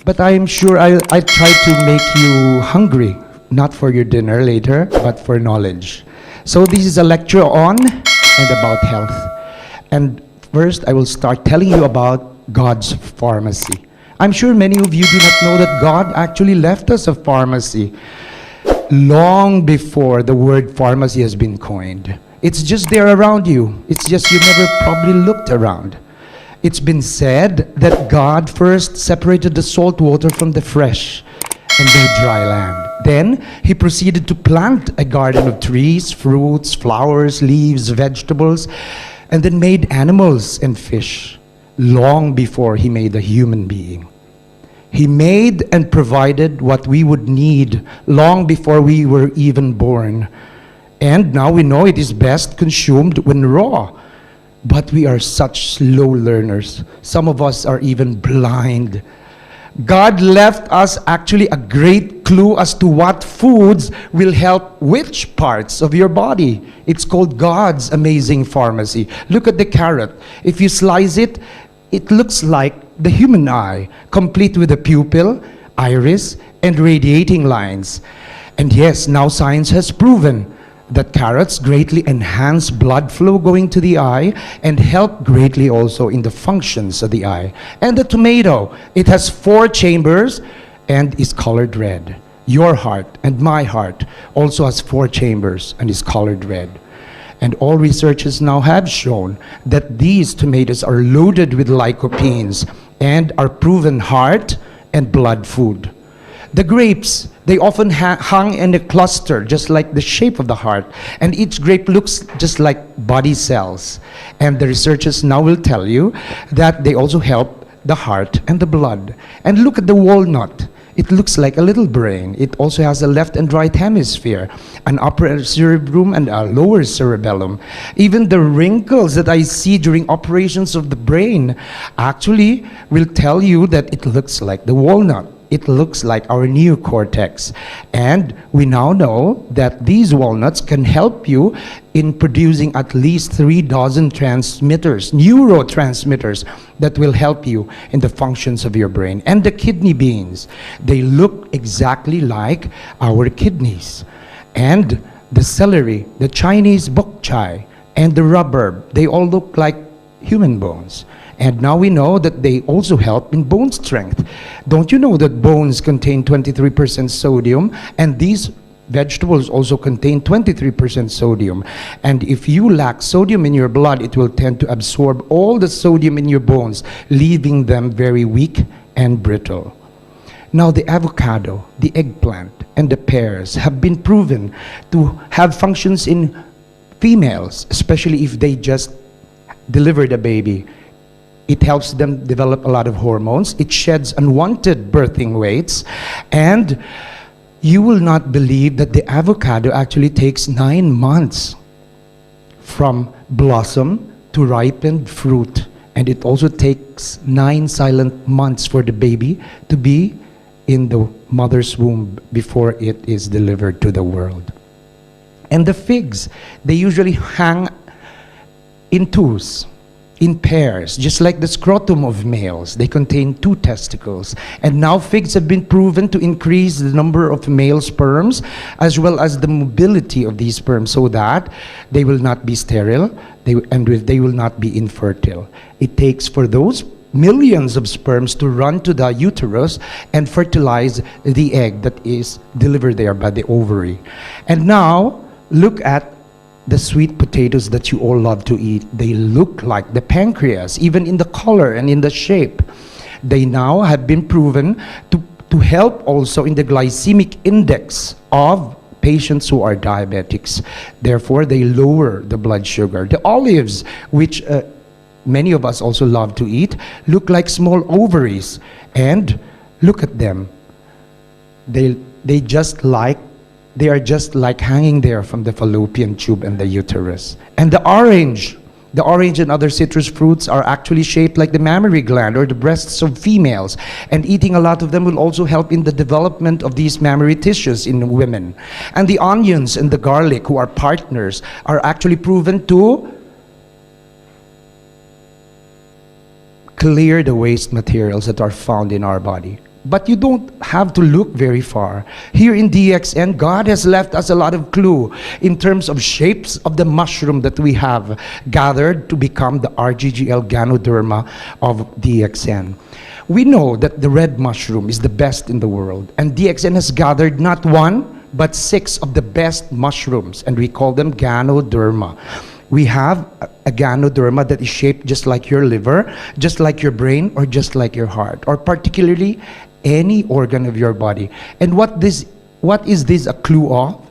But I am sure I try to make you hungry, not for your dinner later, but for knowledge. So this is a lecture on and about health. And first, I will start telling you about God's pharmacy. I'm sure many of you do not know that God actually left us a pharmacy long before the word pharmacy has been coined. It's just there around you. It's just you never probably looked around. It's been said that God first separated the salt water from the fresh and made dry land. Then he proceeded to plant a garden of trees, fruits, flowers, leaves, vegetables, and then made animals and fish long before he made a human being. He made and provided what we would need long before we were even born. And now we know it is best consumed when raw. But we are such slow learners. Some of us are even blind. God left us actually a great clue as to what foods will help which parts of your body. It's called God's amazing pharmacy. Look at the carrot. If you slice it, it looks like the human eye, complete with a pupil, iris, and radiating lines. And yes, now science has proven that carrots greatly enhance blood flow going to the eye and help greatly also in the functions of the eye. And the tomato, it has 4 chambers and is colored red. Your heart and my heart also has 4 chambers and is colored red. And all researchers now have shown that these tomatoes are loaded with lycopenes and are proven heart and blood food. The grapes, they often hang in a cluster, just like the shape of the heart. And each grape looks just like body cells. And the researchers now will tell you that they also help the heart and the blood. And look at the walnut. It looks like a little brain. It also has a left and right hemisphere, an upper cerebrum and a lower cerebellum. Even the wrinkles that I see during operations of the brain actually will tell you that it looks like the walnut. It looks like our neocortex. And we now know that these walnuts can help you in producing at least 3 dozen transmitters, neurotransmitters, that will help you in the functions of your brain. And the kidney beans, they look exactly like our kidneys. And the celery, the Chinese bok choy, and the rhubarb, they all look like human bones. And now we know that they also help in bone strength. Don't you know that bones contain 23% sodium? And these vegetables also contain 23% sodium. And if you lack sodium in your blood, it will tend to absorb all the sodium in your bones, leaving them very weak and brittle. Now the avocado, the eggplant, and the pears have been proven to have functions in females, especially if they just delivered a baby. It helps them develop a lot of hormones. It sheds unwanted birthing weights. And you will not believe that the avocado actually takes 9 months from blossom to ripened fruit. And it also takes 9 silent months for the baby to be in the mother's womb before it is delivered to the world. And the figs, they usually hang in twos, in pairs, just like the scrotum of males. They contain 2 testicles. And now figs have been proven to increase the number of male sperms as well as the mobility of these sperms so that they will not be sterile and they will not be infertile. It takes for those millions of sperms to run to the uterus and fertilize the egg that is delivered there by the ovary. And now, look at the sweet potatoes that you all love to eat. They look like the pancreas, even in the color and in the shape. They now have been proven to help also in the glycemic index of patients who are diabetics. Therefore, they lower the blood sugar. The olives, which many of us also love to eat, look like small ovaries. And look at them. They are just like hanging there from the fallopian tube and the uterus. And the orange and other citrus fruits are actually shaped like the mammary gland or the breasts of females. And eating a lot of them will also help in the development of these mammary tissues in women. And the onions and the garlic, who are partners, are actually proven to clear the waste materials that are found in our body. But you don't have to look very far. Here in DXN, God has left us a lot of clue in terms of shapes of the mushroom that we have gathered to become the RGGL Ganoderma of DXN. We know that the red mushroom is the best in the world, and DXN has gathered not one, but 6 of the best mushrooms, and we call them Ganoderma. We have a Ganoderma that is shaped just like your liver, just like your brain, or just like your heart, or particularly any organ of your body. And what is this a clue of?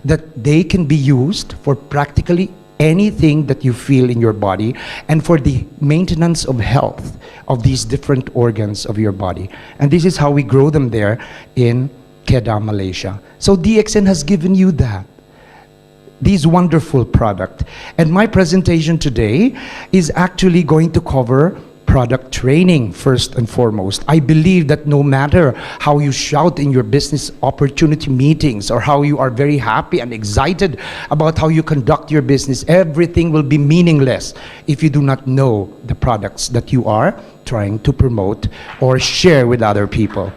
That they can be used for practically anything that you feel in your body and for the maintenance of health of these different organs of your body. And this is how we grow them there in Kedah, Malaysia. So DXN has given you that. These wonderful product. And my presentation today is actually going to cover product training first and foremost. I believe that no matter how you shout in your business opportunity meetings or how you are very happy and excited about how you conduct your business, everything will be meaningless if you do not know the products that you are trying to promote or share with other people.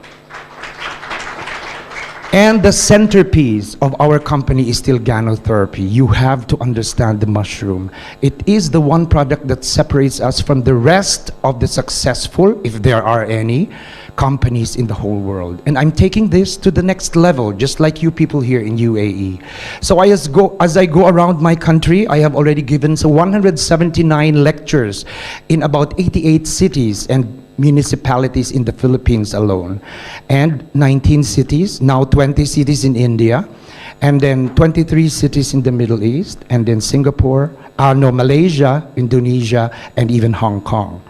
And the centerpiece of our company is still Ganotherapy. You have to understand the mushroom. It is the one product that separates us from the rest of the successful, if there are any, companies in the whole world. And I'm taking this to the next level, just like you people here in UAE. So as I go around my country, I have already given 179 lectures in about 88 cities and municipalities in the Philippines alone, and 19 cities, now 20 cities in India, and then 23 cities in the Middle East, and then Singapore, Malaysia, Indonesia, and even Hong Kong.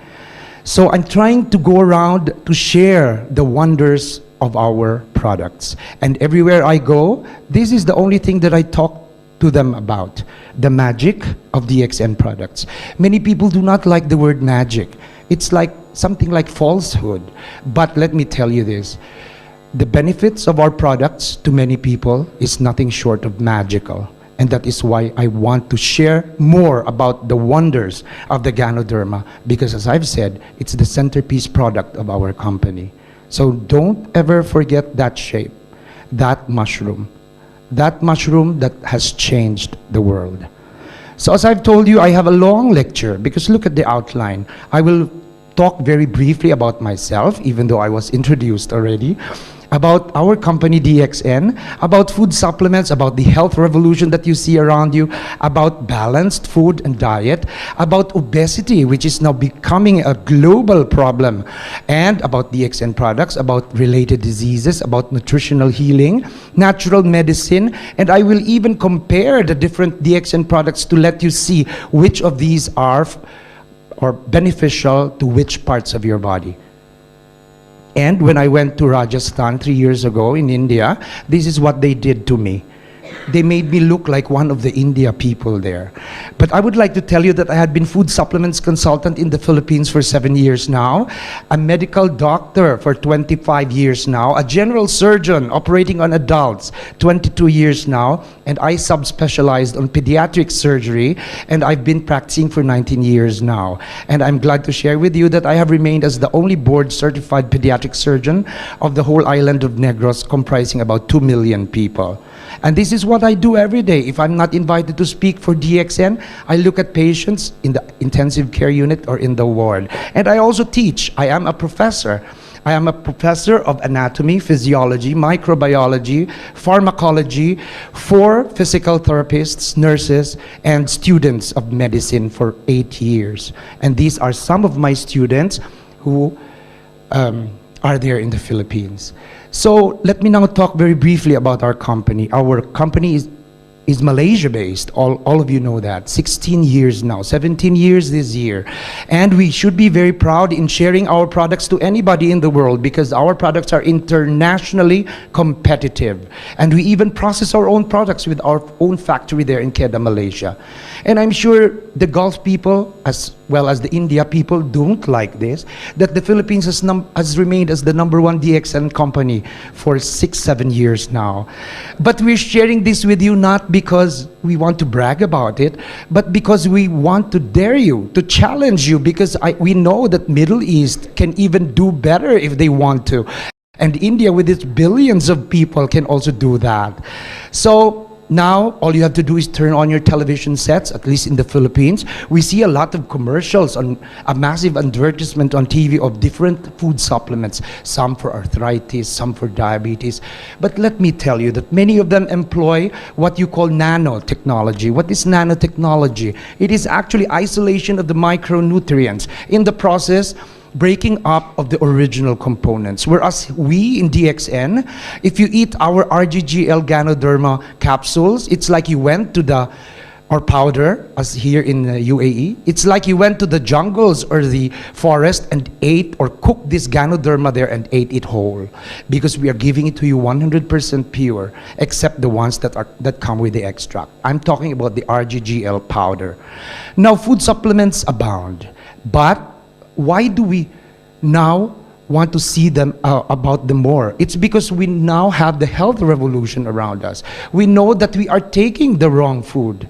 So I'm trying to go around to share the wonders of our products. And everywhere I go, this is the only thing that I talk to them about, the magic of DXN products. Many people do not like the word magic. It's like something like falsehood. But let me tell you this, the benefits of our products to many people is nothing short of magical. And that is why I want to share more about the wonders of the Ganoderma, because as I've said, it's the centerpiece product of our company. So don't ever forget that shape, that mushroom that has changed the world. So as I've told you, I have a long lecture because look at the outline. I will talk very briefly about myself, even though I was introduced already, about our company DXN, about food supplements, about the health revolution that you see around you, about balanced food and diet, about obesity, which is now becoming a global problem, and about DXN products, about related diseases, about nutritional healing, natural medicine, and I will even compare the different DXN products to let you see which of these are beneficial to which parts of your body. And when I went to Rajasthan 3 years ago in India, this is what they did to me. They made me look like one of the India people there. But I would like to tell you that I had been food supplements consultant in the Philippines for 7 years now, a medical doctor for 25 years now, a general surgeon operating on adults 22 years now, and I subspecialized on pediatric surgery, and I've been practicing for 19 years now. And I'm glad to share with you that I have remained as the only board-certified pediatric surgeon of the whole island of Negros, comprising about 2 million people. And this is what I do every day. If I'm not invited to speak for DXN, I look at patients in the intensive care unit or in the ward. And I also teach. I am a professor. I am a professor of anatomy, physiology, microbiology, pharmacology for physical therapists, nurses, and students of medicine for 8 years. And these are some of my students who are there in the Philippines. So let me now talk very briefly about our company. Our company is Malaysia-based. All of you know that. 16 years now, 17 years this year. And we should be very proud in sharing our products to anybody in the world because our products are internationally competitive. And we even process our own products with our own factory there in Kedah, Malaysia. And I'm sure the Gulf people, as well as the India people, don't like this, that the Philippines has remained as the #1 DXN company for 6-7 years now. But we're sharing this with you not because we want to brag about it, but because we want to dare you, to challenge you, because we know that Middle East can even do better if they want to. And India, with its billions of people, can also do that. So now, all you have to do is turn on your television sets, at least in the Philippines. We see a lot of commercials, on a massive advertisement on TV of different food supplements, some for arthritis, some for diabetes. But let me tell you that many of them employ what you call nanotechnology. What is nanotechnology? It is actually isolation of the micronutrients. In the process, breaking up of the original components. Whereas we in DXN, if you eat our RGGL Ganoderma capsules, it's like you went to or powder, as here in UAE, it's like you went to the jungles or the forest and ate or cooked this Ganoderma there and ate it whole. Because we are giving it to you 100% pure, except the ones that come with the extract. I'm talking about the RGGL powder. Now, food supplements abound, but why do we now want to see them about them more? It's because we now have the health revolution around us. We know that we are taking the wrong food.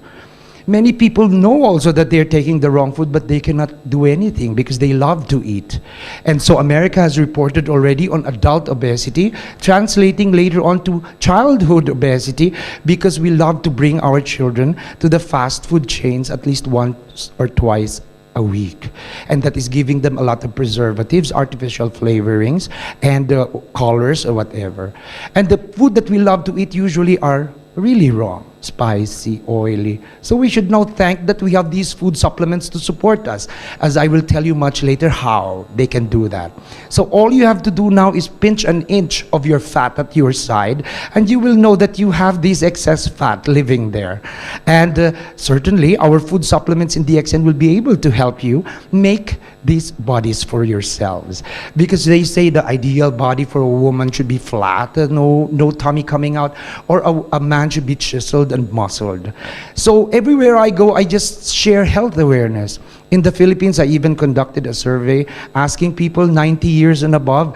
Many people know also that they're taking the wrong food, but they cannot do anything because they love to eat. And so America has reported already on adult obesity, translating later on to childhood obesity, because we love to bring our children to the fast food chains at least once or twice a week, and that is giving them a lot of preservatives, artificial flavorings, and colors or whatever. And the food that we love to eat usually are really wrong, spicy, oily. So we should now thank that we have these food supplements to support us, as I will tell you much later how they can do that. So all you have to do now is pinch an inch of your fat at your side, and you will know that you have this excess fat living there. And certainly our food supplements in DXN will be able to help you make these bodies for yourselves, because they say the ideal body for a woman should be flat, no tummy coming out, or a man should be chiseled and muscled. So everywhere I go, I just share health awareness. In the Philippines, I even conducted a survey asking people 90 years and above,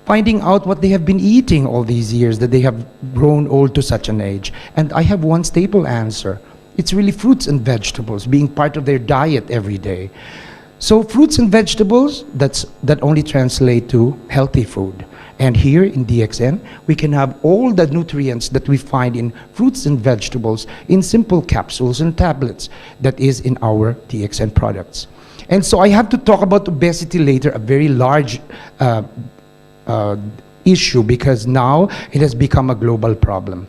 finding out what they have been eating all these years that they have grown old to such an age. And I have one staple answer. It's really fruits and vegetables being part of their diet every day. So fruits and vegetables, that only translate to healthy food. And here in DXN, we can have all the nutrients that we find in fruits and vegetables in simple capsules and tablets that is in our DXN products. And so I have to talk about obesity later, a very large issue, because now it has become a global problem.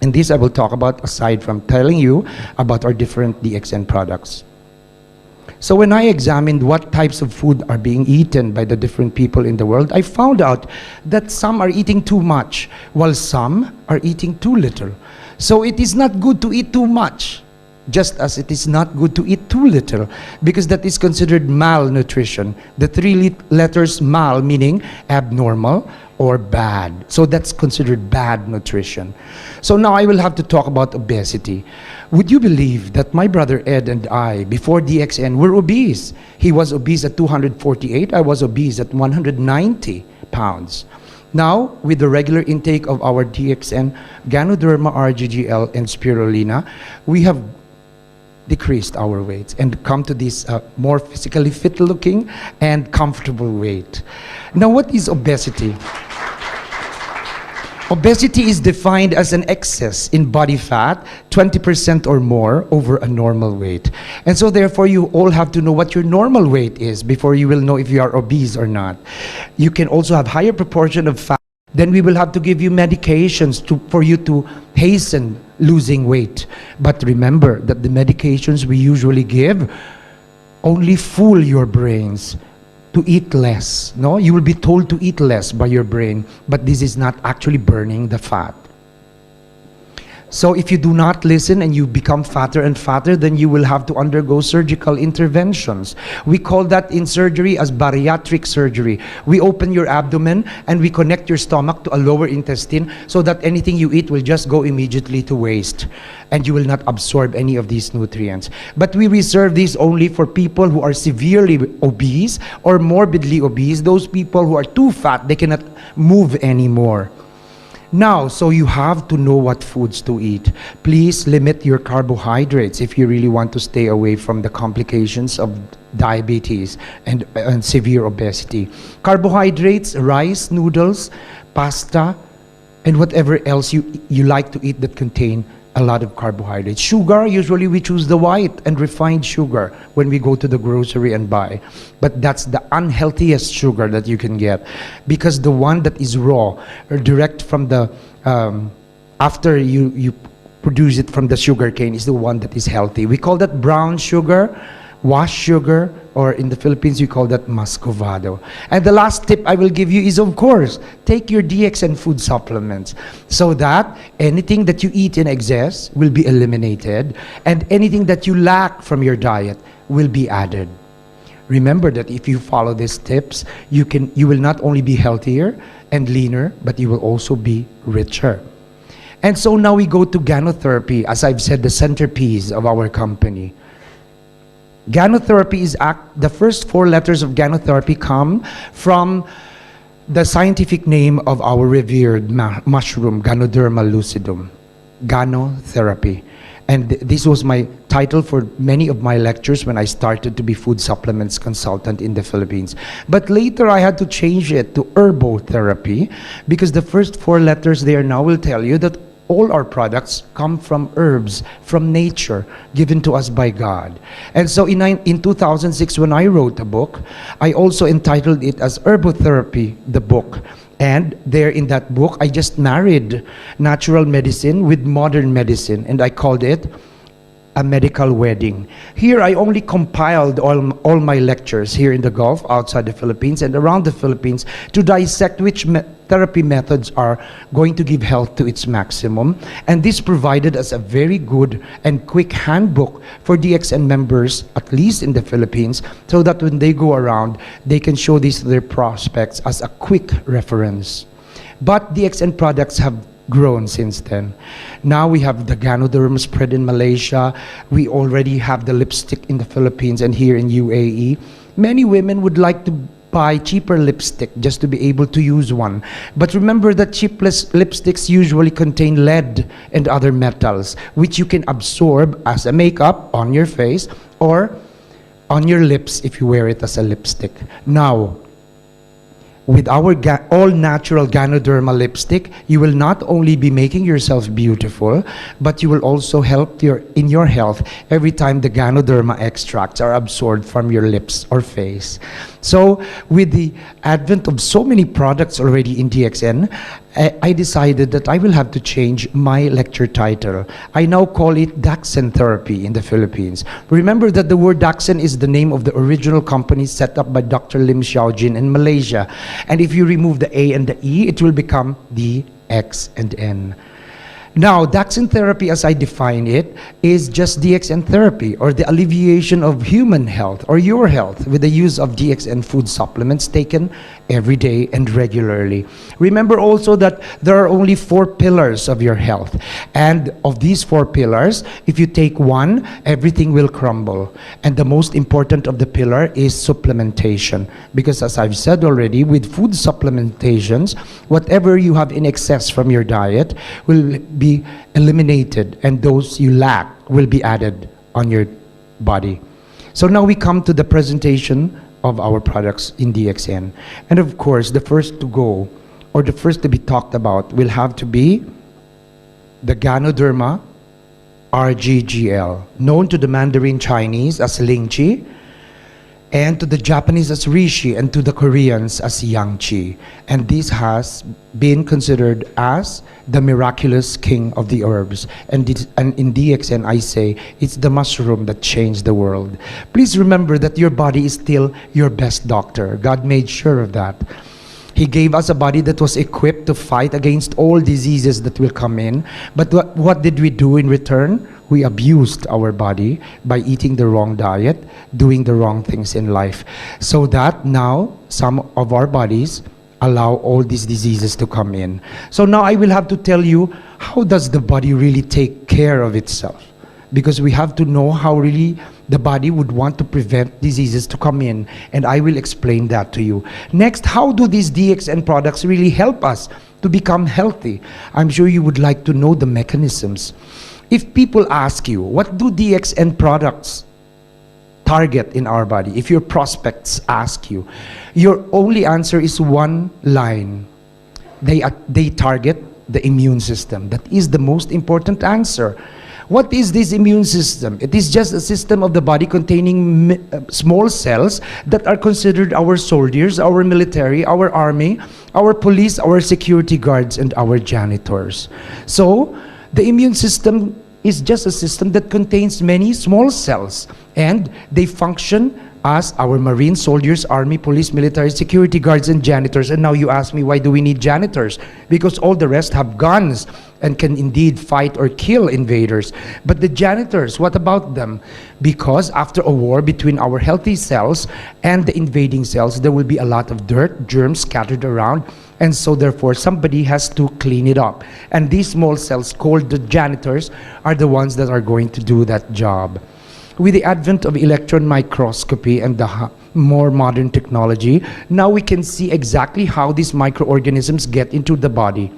And this I will talk about aside from telling you about our different DXN products. So when I examined what types of food are being eaten by the different people in the world, I found out that some are eating too much, while some are eating too little. So it is not good to eat too much, just as it is not good to eat too little, because that is considered malnutrition. The three letters mal meaning abnormal or bad. So that's considered bad nutrition. So now I will have to talk about obesity. Would you believe that my brother Ed and I, before DXN, were obese? He was obese at 248. I was obese at 190 pounds. Now, with the regular intake of our DXN, Ganoderma, RGGL, and Spirulina, we have decreased our weights and come to this more physically fit looking and comfortable weight. Now, what is obesity? Obesity is defined as an excess in body fat, 20% or more over a normal weight. And so therefore you all have to know what your normal weight is before you will know if you are obese or not. You can also have higher proportion of fat. Then we will have to give you medications for you to hasten losing weight. But remember that the medications we usually give only fool your brains to eat less. No, you will be told to eat less by your brain, but this is not actually burning the fat. So if you do not listen and you become fatter and fatter, then you will have to undergo surgical interventions. We call that in surgery as bariatric surgery. We open your abdomen and we connect your stomach to a lower intestine so that anything you eat will just go immediately to waste and you will not absorb any of these nutrients. But we reserve these only for people who are severely obese or morbidly obese, those people who are too fat, they cannot move anymore. Now, so you have to know what foods to eat. Please limit your carbohydrates if you really want to stay away from the complications of diabetes and severe obesity. Carbohydrates, rice, noodles, pasta, and whatever else you like to eat that contain a lot of carbohydrates. Sugar, usually we choose the white and refined sugar when we go to the grocery and buy. But that's the unhealthiest sugar that you can get, because the one that is raw or direct from the, after you produce it from the sugar cane, is the one that is healthy. We call that brown sugar, washed sugar, or in the Philippines we call that muscovado. And the last tip I will give you is, of course, take your DXN food supplements, so that anything that you eat in excess will be eliminated and anything that you lack from your diet will be added. Remember that if you follow these tips, you will not only be healthier and leaner, but you will also be richer. And so now we go to Ganotherapy, as I've said, the centerpiece of our company. Ganoderma is the first 4 letters of Ganotherapy come from the scientific name of our revered mushroom, Ganoderma lucidum. Ganotherapy. And this was my title for many of my lectures when I started to be food supplements consultant in the Philippines. But later I had to change it to herbotherapy, because the first 4 letters there now will tell you that all our products come from herbs, from nature, given to us by God. And so in 2006, when I wrote a book, I also entitled it as Herbotherapy, the book. And there in that book, I just married natural medicine with modern medicine, and I called it a medical wedding. Here I only compiled all my lectures here in the Gulf, outside the Philippines, and around the Philippines, to dissect which therapy methods are going to give health to its maximum. And this provided us a very good and quick handbook for DXN members, at least in the Philippines, so that when they go around, they can show this to their prospects as a quick reference. But DXN products have grown since then. Now we have the Ganoderma spread in Malaysia. We already have the lipstick in the Philippines and here in UAE. Many women would like to buy cheaper lipstick just to be able to use one. But remember that cheap lipsticks usually contain lead and other metals, which you can absorb as a makeup on your face or on your lips if you wear it as a lipstick. Now, with our all-natural Ganoderma lipstick, you will not only be making yourself beautiful, but you will also help in your health every time the Ganoderma extracts are absorbed from your lips or face. So, with the advent of so many products already in DXN, I decided that I will have to change my lecture title. I now call it Dachshund Therapy in the Philippines. Remember that the word Dachshund is the name of the original company set up by Dr. Lim Xiaojin in Malaysia. And if you remove the A and the E, it will become the X and N. Now, Dachshund Therapy, as I define it, is just DXN therapy, or the alleviation of human health or your health with the use of DXN food supplements taken every day and regularly. Remember also that there are only 4 pillars of your health. And of these 4 pillars, if you take one, everything will crumble. And the most important of the pillar is supplementation. Because as I've said already, with food supplementations, whatever you have in excess from your diet will be eliminated, and those you lack will be added on your body. So now we come to the presentation of our products in DXN. And of course, the first to go, or the first to be talked about, will have to be the Ganoderma RGGL, known to the Mandarin Chinese as Lingqi, and to the Japanese as Reishi, and to the Koreans as Yangqi. And this has been considered as the miraculous king of the herbs. And in DXN, I say, it's the mushroom that changed the world. Please remember that your body is still your best doctor. God made sure of that. He gave us a body that was equipped to fight against all diseases that will come in. But what did we do in return? We abused our body by eating the wrong diet, doing the wrong things in life. So that now some of our bodies allow all these diseases to come in. So now I will have to tell you, how does the body really take care of itself? Because we have to know how really the body would want to prevent diseases to come in, and I will explain that to you. Next, how do these DXN products really help us to become healthy? I'm sure you would like to know the mechanisms. If people ask you, what do DXN products target in our body? If your prospects ask you, your only answer is one line. They target the immune system. That is the most important answer. What is this immune system? It is just a system of the body containing small cells that are considered our soldiers, our military, our army, our police, our security guards, and our janitors. So, the immune system is just a system that contains many small cells, and they function as our marine soldiers, army, police, military, security guards, and janitors. And now you ask me, why do we need janitors? Because all the rest have guns and can indeed fight or kill invaders. But the janitors, what about them? Because after a war between our healthy cells and the invading cells, there will be a lot of dirt, germs scattered around, and so therefore somebody has to clean it up. And these small cells, called the janitors, are the ones that are going to do that job. With the advent of electron microscopy and the more modern technology, now we can see exactly how these microorganisms get into the body.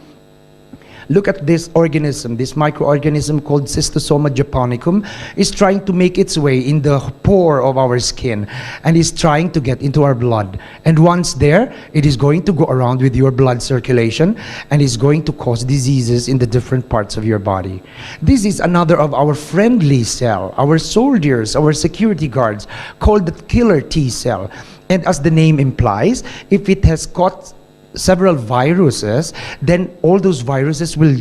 Look at this organism, this microorganism called Cystosoma japonicum is trying to make its way in the pore of our skin and is trying to get into our blood. And once there, it is going to go around with your blood circulation and is going to cause diseases in the different parts of your body. This is another of our friendly cell, our soldiers, our security guards, called the killer T cell. And as the name implies, if it has caught several viruses, then all those viruses will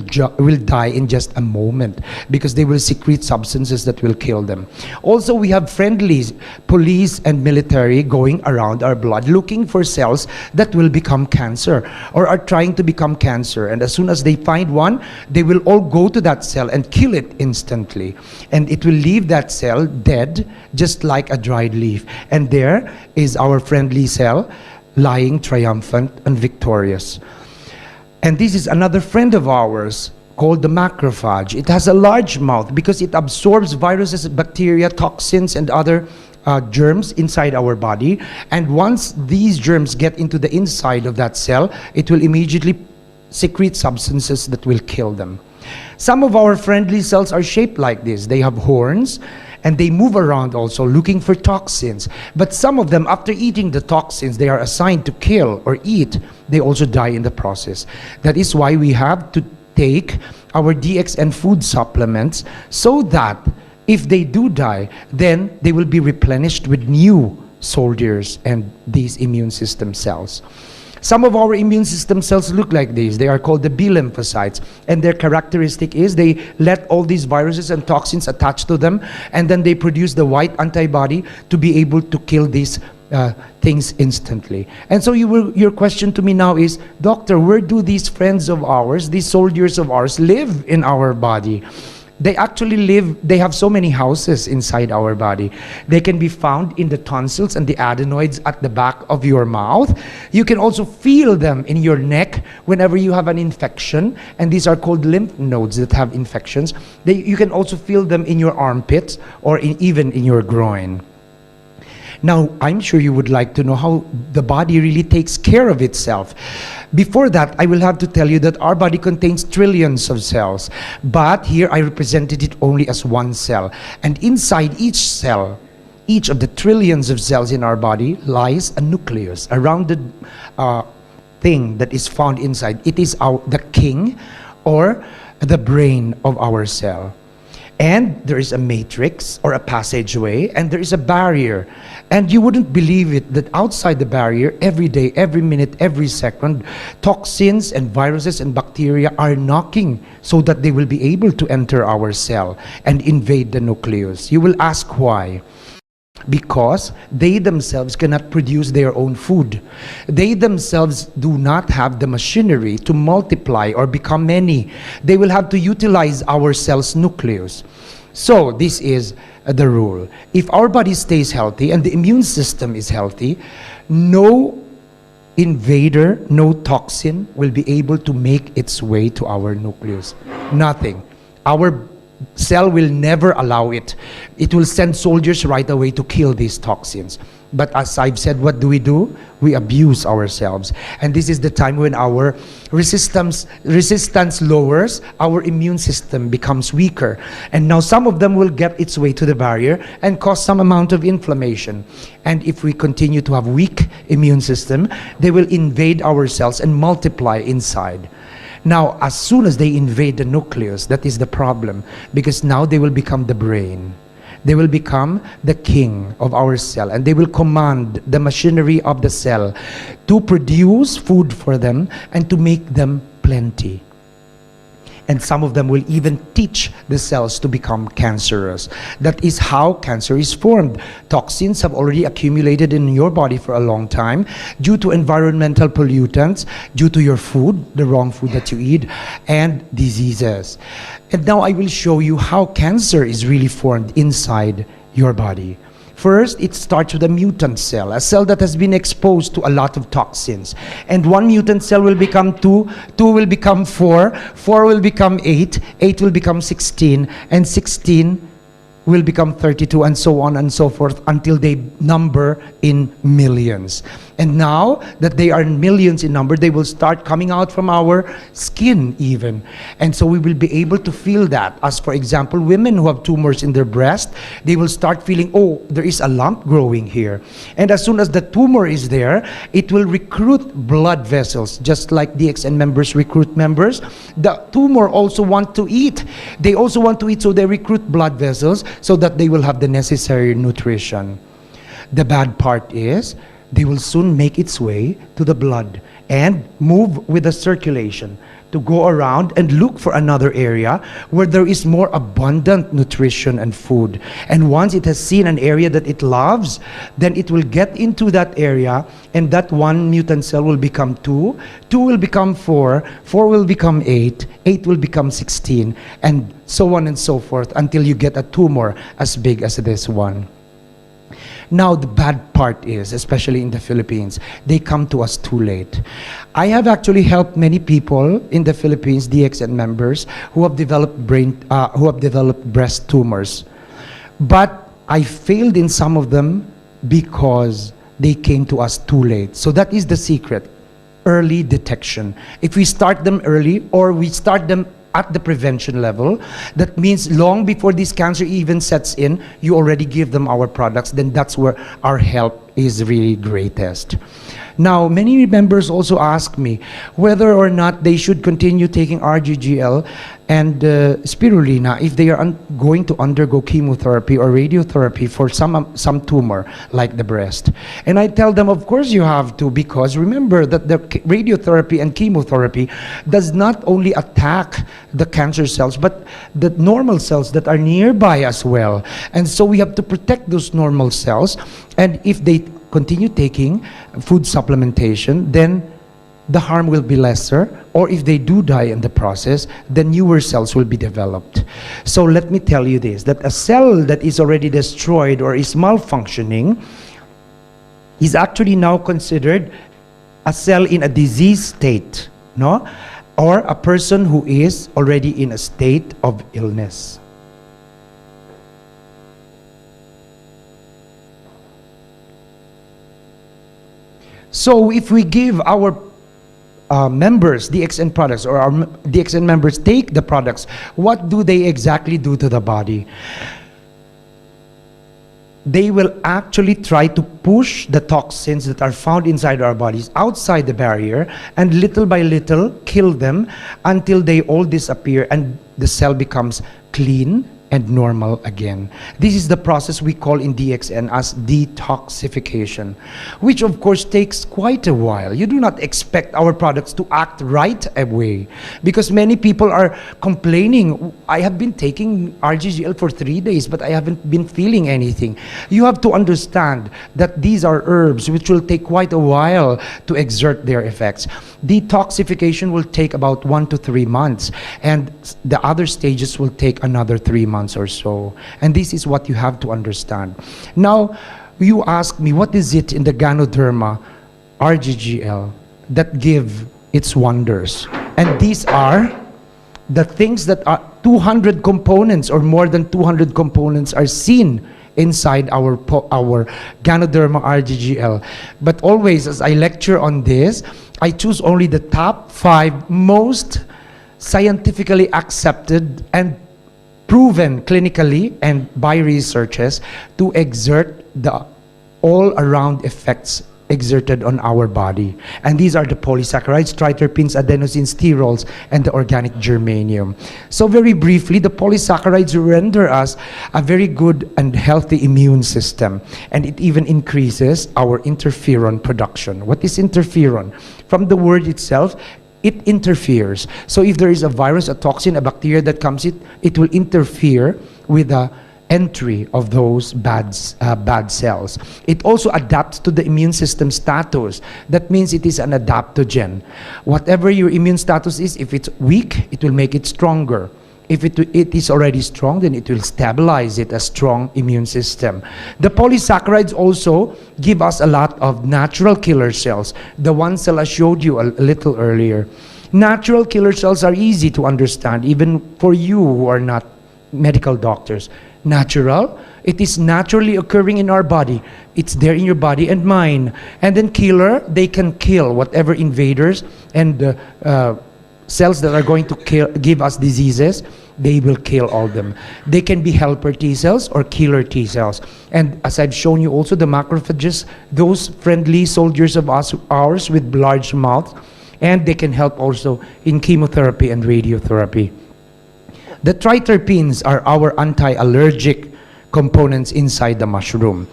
die in just a moment because they will secrete substances that will kill them. Also, we have friendly police and military going around our blood looking for cells that will become cancer or are trying to become cancer. And as soon as they find one, they will all go to that cell and kill it instantly. And it will leave that cell dead, just like a dried leaf. And there is our friendly cell, lying triumphant and victorious. And this is another friend of ours called the macrophage. It has a large mouth because it absorbs viruses, bacteria, toxins, and other germs inside our body. And once these germs get into the inside of that cell, it will immediately secrete substances that will kill them. Some of our friendly cells are shaped like this. They have horns, and they move around also looking for toxins. But some of them, after eating the toxins they are assigned to kill or eat, they also die in the process. That is why we have to take our DXN food supplements so that if they do die, then they will be replenished with new soldiers and these immune system cells. Some of our immune system cells look like these. They are called the B lymphocytes. And their characteristic is they let all these viruses and toxins attach to them, and then they produce the white antibody to be able to kill these things instantly. And so your question to me now is, Doctor, where do these friends of ours, these soldiers of ours, live in our body? They actually live, they have so many houses inside our body. They can be found in the tonsils and the adenoids at the back of your mouth. You can also feel them in your neck whenever you have an infection, and these are called lymph nodes that have infections. You can also feel them in your armpits or even in your groin. Now, I'm sure you would like to know how the body really takes care of itself. Before that, I will have to tell you that our body contains trillions of cells, but here I represented it only as one cell. And inside each cell, each of the trillions of cells in our body lies a nucleus, a rounded thing that is found inside. It is the king or the brain of our cell. And there is a matrix or a passageway, and there is a barrier. And you wouldn't believe it that outside the barrier, every day, every minute, every second, toxins and viruses and bacteria are knocking so that they will be able to enter our cell and invade the nucleus. You will ask why? Because they themselves cannot produce their own food. They themselves do not have the machinery to multiply or become many. They will have to utilize our cell's nucleus. So this is the rule. If our body stays healthy and the immune system is healthy, no invader, no toxin will be able to make its way to our nucleus. Nothing. Our cell will never allow it. It will send soldiers right away to kill these toxins. But as I've said, what do? We abuse ourselves. And this is the time when our resistance lowers, our immune system becomes weaker. And now some of them will get its way to the barrier and cause some amount of inflammation. And if we continue to have weak immune system, they will invade our cells and multiply inside. Now, as soon as they invade the nucleus, that is the problem, because now they will become the brain. They will become the king of our cell, and they will command the machinery of the cell to produce food for them and to make them plenty. And some of them will even teach the cells to become cancerous. That is how cancer is formed. Toxins have already accumulated in your body for a long time due to environmental pollutants, due to your food, the wrong food that you eat, and diseases. And now I will show you how cancer is really formed inside your body. First, it starts with a mutant cell, a cell that has been exposed to a lot of toxins. And one mutant cell will become 2, 2 will become 4, 4 will become 8, 8 will become 16, and 16 will become 32, and so on and so forth until they number in millions. And now that they are millions in number, they will start coming out from our skin even. And so we will be able to feel that. As for example, women who have tumors in their breast, they will start feeling, oh, there is a lump growing here. And as soon as the tumor is there, it will recruit blood vessels, just like DXN members recruit members. The tumor also want to eat. They also want to eat, so they recruit blood vessels so that they will have the necessary nutrition. The bad part is, they will soon make its way to the blood and move with the circulation to go around and look for another area where there is more abundant nutrition and food. And once it has seen an area that it loves, then it will get into that area, and that one mutant cell will become 2, 2 will become 4, 4 will become 8, 8 will become 16, and so on and so forth until you get a tumor as big as this one. Now, the bad part is, especially in the Philippines, they come to us too late. I have actually helped many people in the Philippines, DXN members, who have developed breast tumors. But I failed in some of them because they came to us too late. So that is the secret, early detection. If we start them early, or we start them at the prevention level, that means long before this cancer even sets in, you already give them our products, then that's where our help is really greatest. Now, many members also ask me whether or not they should continue taking RGGL and Spirulina if they are going to undergo chemotherapy or radiotherapy for some tumor like the breast. And I tell them, of course you have to, because remember that the radiotherapy and chemotherapy does not only attack the cancer cells, but the normal cells that are nearby as well. And so we have to protect those normal cells. And if they continue taking food supplementation, then the harm will be lesser, or if they do die in the process, then newer cells will be developed. So let me tell you this, that a cell that is already destroyed or is malfunctioning is actually now considered a cell in a disease state, no? Or a person who is already in a state of illness. So if we give our members DXN products, or our DXN members take the products, what do they exactly do to the body? They will actually try to push the toxins that are found inside our bodies outside the barrier, and little by little kill them until they all disappear and the cell becomes clean and normal again. This is the process we call in DXN as detoxification, which of course takes quite a while. You do not expect our products to act right away, because many people are complaining, I have been taking RGGL for 3 days, but I haven't been feeling anything. You have to understand that these are herbs which will take quite a while to exert their effects. Detoxification will take about 1 to 3 months, and the other stages will take another 3 months or so. And this is what you have to understand. Now, you ask me, what is it in the Ganoderma RGGL that give its wonders? And these are the things that are 200 components or more than 200 components are seen inside our Ganoderma RGGL. But always, as I lecture on this, I choose only the top 5 most scientifically accepted and proven clinically and by researchers to exert the all-around effects exerted on our body. And these are the polysaccharides, triterpenes, adenosines, sterols, and the organic germanium. So very briefly, the polysaccharides render us a very good and healthy immune system, and it even increases our interferon production. What is interferon? From the word itself, it interferes. So if there is a virus, a toxin, a bacteria that comes in, it will interfere with the entry of those bad cells. It also adapts to the immune system status. That means it is an adaptogen. Whatever your immune status is, if it's weak, it will make it stronger. If it is already strong, then it will stabilize it, a strong immune system. The polysaccharides also give us a lot of natural killer cells. The ones that I showed you a little earlier. Natural killer cells are easy to understand, even for you who are not medical doctors. Natural, it is naturally occurring in our body. It's there in your body and mine. And then killer, they can kill whatever invaders and cells that are going to give us diseases. They will kill all them. They can be helper T cells or killer T cells. And as I've shown you also, the macrophages, those friendly soldiers of ours with large mouths, and they can help also in chemotherapy and radiotherapy. The triterpenes are our anti-allergic components inside the mushroom.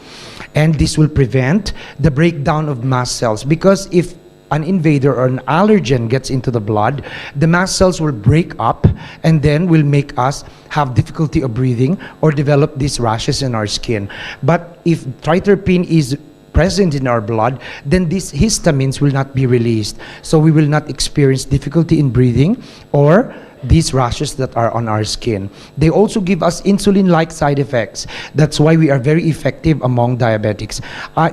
And this will prevent the breakdown of mast cells, because if an invader or an allergen gets into the blood, the mast cells will break up and then will make us have difficulty of breathing or develop these rashes in our skin. But if triterpene is present in our blood, then these histamines will not be released. So we will not experience difficulty in breathing or these rashes that are on our skin. They also give us insulin-like side effects. That's why we are very effective among diabetics.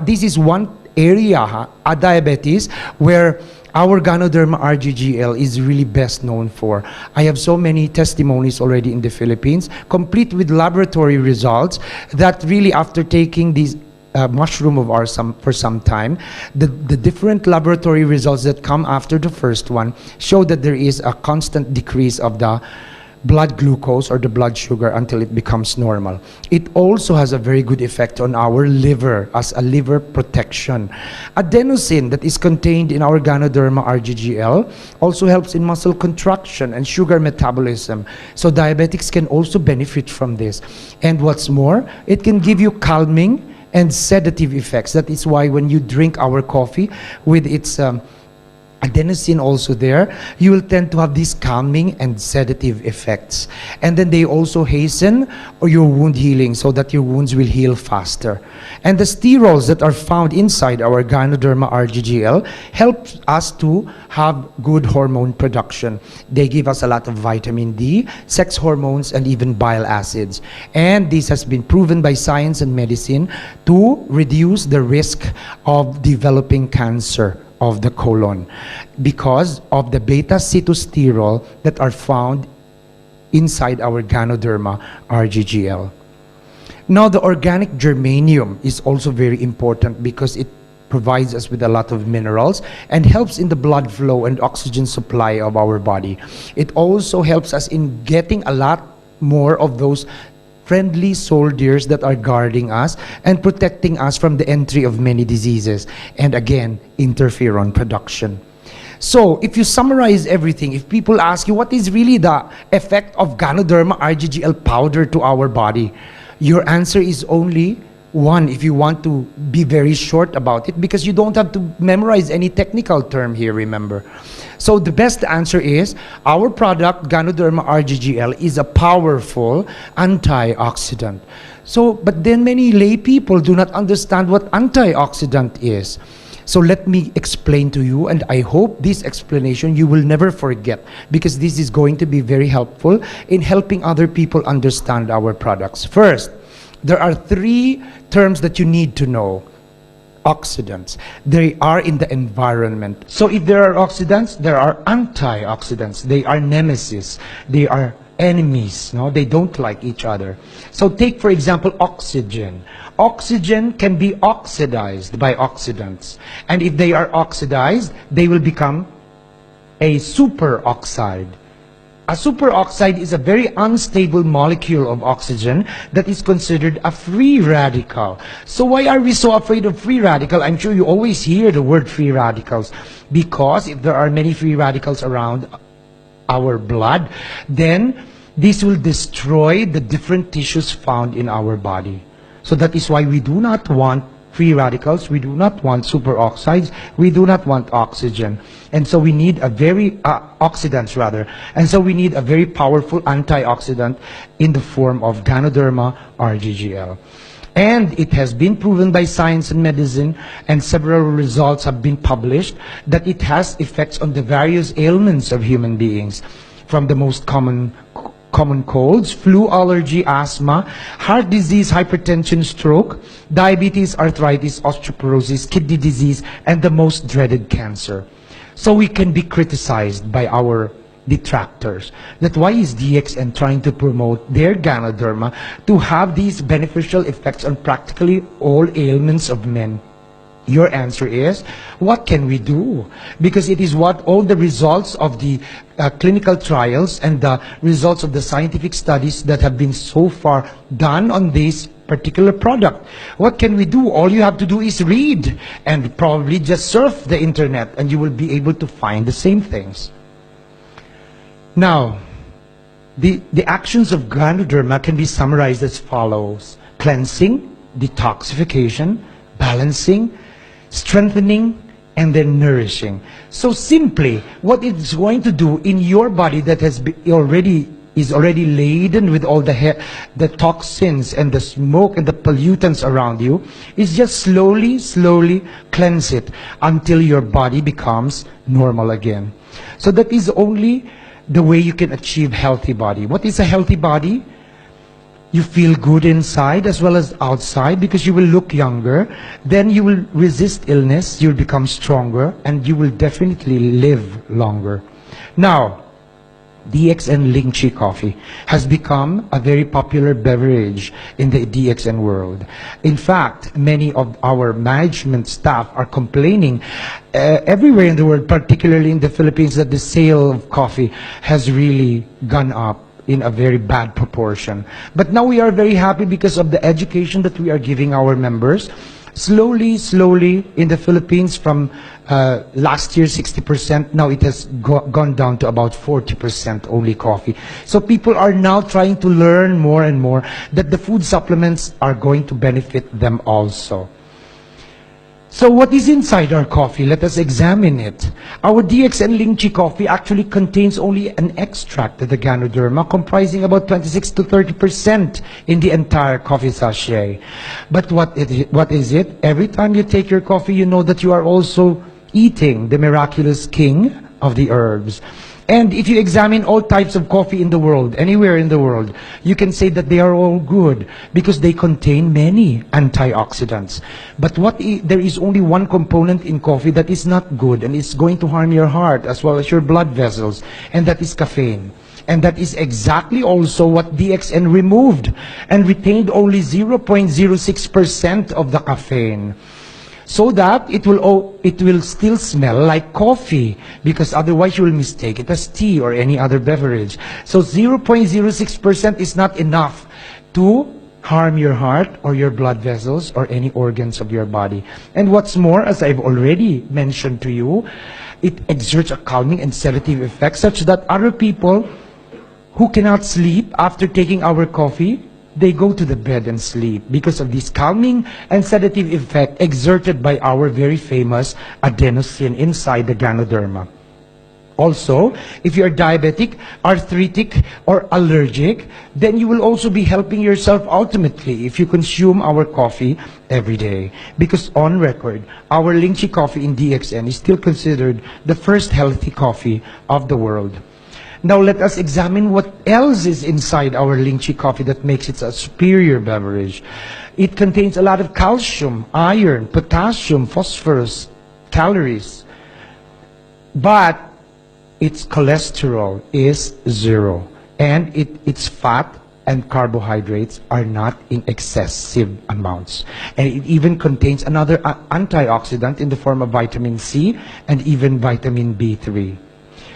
This is one area, diabetes, where our Ganoderma RGGL is really best known for. I have so many testimonies already in the Philippines, complete with laboratory results, that really after taking these mushroom of ours for some time, the different laboratory results that come after the first one show that there is a constant decrease of the blood glucose or the blood sugar until it becomes normal. It also has a very good effect on our liver as a liver protection. Adenosine that is contained in our Ganoderma RGGL also helps in muscle contraction and sugar metabolism. So diabetics can also benefit from this. And what's more, it can give you calming and sedative effects. That is why when you drink our coffee with its adenosine also there, you will tend to have these calming and sedative effects. And then they also hasten your wound healing so that your wounds will heal faster. And the sterols that are found inside our Ganoderma RGGL help us to have good hormone production. They give us a lot of vitamin D, sex hormones, and even bile acids. And this has been proven by science and medicine to reduce the risk of developing cancer of the colon because of the beta-cytosterol that are found inside our Ganoderma RGGL. Now, the organic germanium is also very important because it provides us with a lot of minerals and helps in the blood flow and oxygen supply of our body. It also helps us in getting a lot more of those friendly soldiers that are guarding us and protecting us from the entry of many diseases, and again, interferon production. So, if you summarize everything, if people ask you what is really the effect of Ganoderma RGGL powder to our body, your answer is only one if you want to be very short about it, because you don't have to memorize any technical term here, remember. So the best answer is our product Ganoderma RGGL is a powerful antioxidant. So, but then many lay people do not understand what antioxidant is. So let me explain to you, and I hope this explanation you will never forget, because this is going to be very helpful in helping other people understand our products. First, there are 3 terms that you need to know. oxidants. They are in the environment. So if there are oxidants, there are antioxidants. They are nemesis. They are enemies. No, they don't like each other. So take, for example, oxygen. Oxygen can be oxidized by oxidants. And if they are oxidized, they will become a superoxide. A superoxide is a very unstable molecule of oxygen that is considered a free radical. So why are we so afraid of free radical? I'm sure you always hear the word free radicals, because if there are many free radicals around our blood, then this will destroy the different tissues found in our body. So that is why we do not want free radicals, we do not want superoxides, we do not want oxygen. And so we need a very, oxidants rather, and so we need a very powerful antioxidant in the form of Ganoderma RGGL. And it has been proven by science and medicine, and several results have been published, that it has effects on the various ailments of human beings, from the most common colds, flu, allergy, asthma, heart disease, hypertension, stroke, diabetes, arthritis, osteoporosis, kidney disease, and the most dreaded cancer. So we can be criticized by our detractors that why is DXN trying to promote their Ganoderma to have these beneficial effects on practically all ailments of men? Your answer is, what can we do? Because it is what all the results of the clinical trials and the results of the scientific studies that have been so far done on this particular product. What can we do? All you have to do is read and probably just surf the internet and you will be able to find the same things. Now, the actions of Ganoderma can be summarized as follows: cleansing, detoxification, balancing, strengthening, and then nourishing. So simply, what it's going to do in your body that is already laden with all the toxins and the smoke and the pollutants around you is just slowly cleanse it until your body becomes normal again. So that is only the way you can achieve healthy body. What is a healthy body? You feel good inside as well as outside because you will look younger. Then you will resist illness, you'll become stronger, and you will definitely live longer. Now, DXN Lychee coffee has become a very popular beverage in the DXN world. In fact, many of our management staff are complaining everywhere in the world, particularly in the Philippines, that the sale of coffee has really gone up in a very bad proportion. But now we are very happy because of the education that we are giving our members. Slowly in the Philippines, from last year 60%, now it has gone down to about 40% only coffee. So people are now trying to learn more and more that the food supplements are going to benefit them also. So what is inside our coffee? Let us examine it. Our DXN Lychee coffee actually contains only an extract of the Ganoderma, comprising about 26 to 30% in the entire coffee sachet. But what is it? Every time you take your coffee, you know that you are also eating the miraculous king of the herbs. And if you examine all types of coffee in the world, anywhere in the world, you can say that they are all good because they contain many antioxidants. But there is only one component in coffee that is not good and is going to harm your heart as well as your blood vessels, and that is caffeine. And that is exactly also what DXN removed and retained only 0.06% of the caffeine, so that it will still smell like coffee, because otherwise you will mistake it as tea or any other beverage. So 0.06% is not enough to harm your heart or your blood vessels or any organs of your body. And what's more, as I've already mentioned to you, it exerts a calming and sedative effect such that other people who cannot sleep after taking our coffee, they go to the bed and sleep because of this calming and sedative effect exerted by our very famous adenosine inside the Ganoderma. Also, if you are diabetic, arthritic, or allergic, then you will also be helping yourself ultimately if you consume our coffee every day. Because on record, our Lychee coffee in DXN is still considered the first healthy coffee of the world. Now let us examine what else is inside our lychee coffee that makes it a superior beverage. It contains a lot of calcium, iron, potassium, phosphorus, calories, but its cholesterol is 0, and its fat and carbohydrates are not in excessive amounts. And it even contains another antioxidant in the form of vitamin C and even vitamin B3.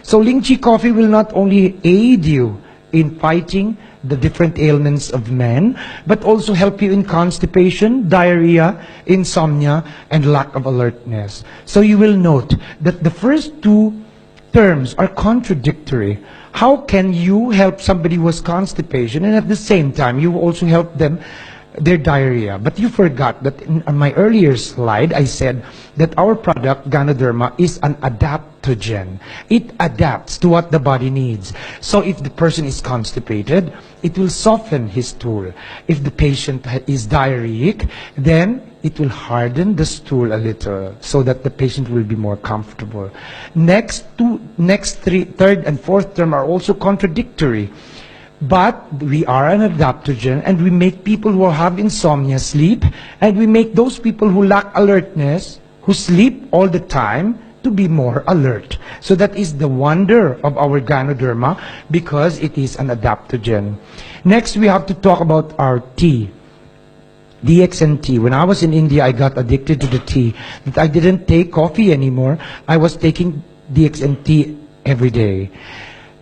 So lychee coffee will not only aid you in fighting the different ailments of men, but also help you in constipation, diarrhea, insomnia, and lack of alertness. So you will note that the first two terms are contradictory. How can you help somebody with constipation and at the same time you also help them their diarrhea? But you forgot that in my earlier slide I said that our product Ganoderma is an adaptogen. It adapts to what the body needs. So if the person is constipated, it will soften his stool. If the patient is diarrheic, then it will harden the stool a little so that the patient will be more comfortable. Third and fourth term are also contradictory. But we are an adaptogen, and we make people who have insomnia sleep, and we make those people who lack alertness, who sleep all the time, to be more alert. So that is the wonder of our Ganoderma, because it is an adaptogen. Next, we have to talk about our tea. DXNT. When I was in India, I got addicted to the tea. That I didn't take coffee anymore. I was taking DXNT every day.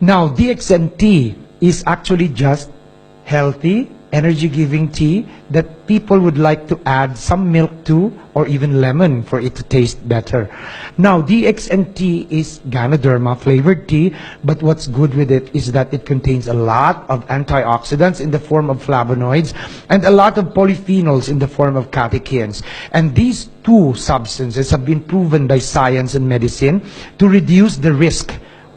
Now, DXNT is actually just healthy, energy-giving tea that people would like to add some milk to or even lemon for it to taste better. Now, DXNT is Ganoderma flavored tea, but what's good with it is that it contains a lot of antioxidants in the form of flavonoids and a lot of polyphenols in the form of catechins. And these two substances have been proven by science and medicine to reduce the risk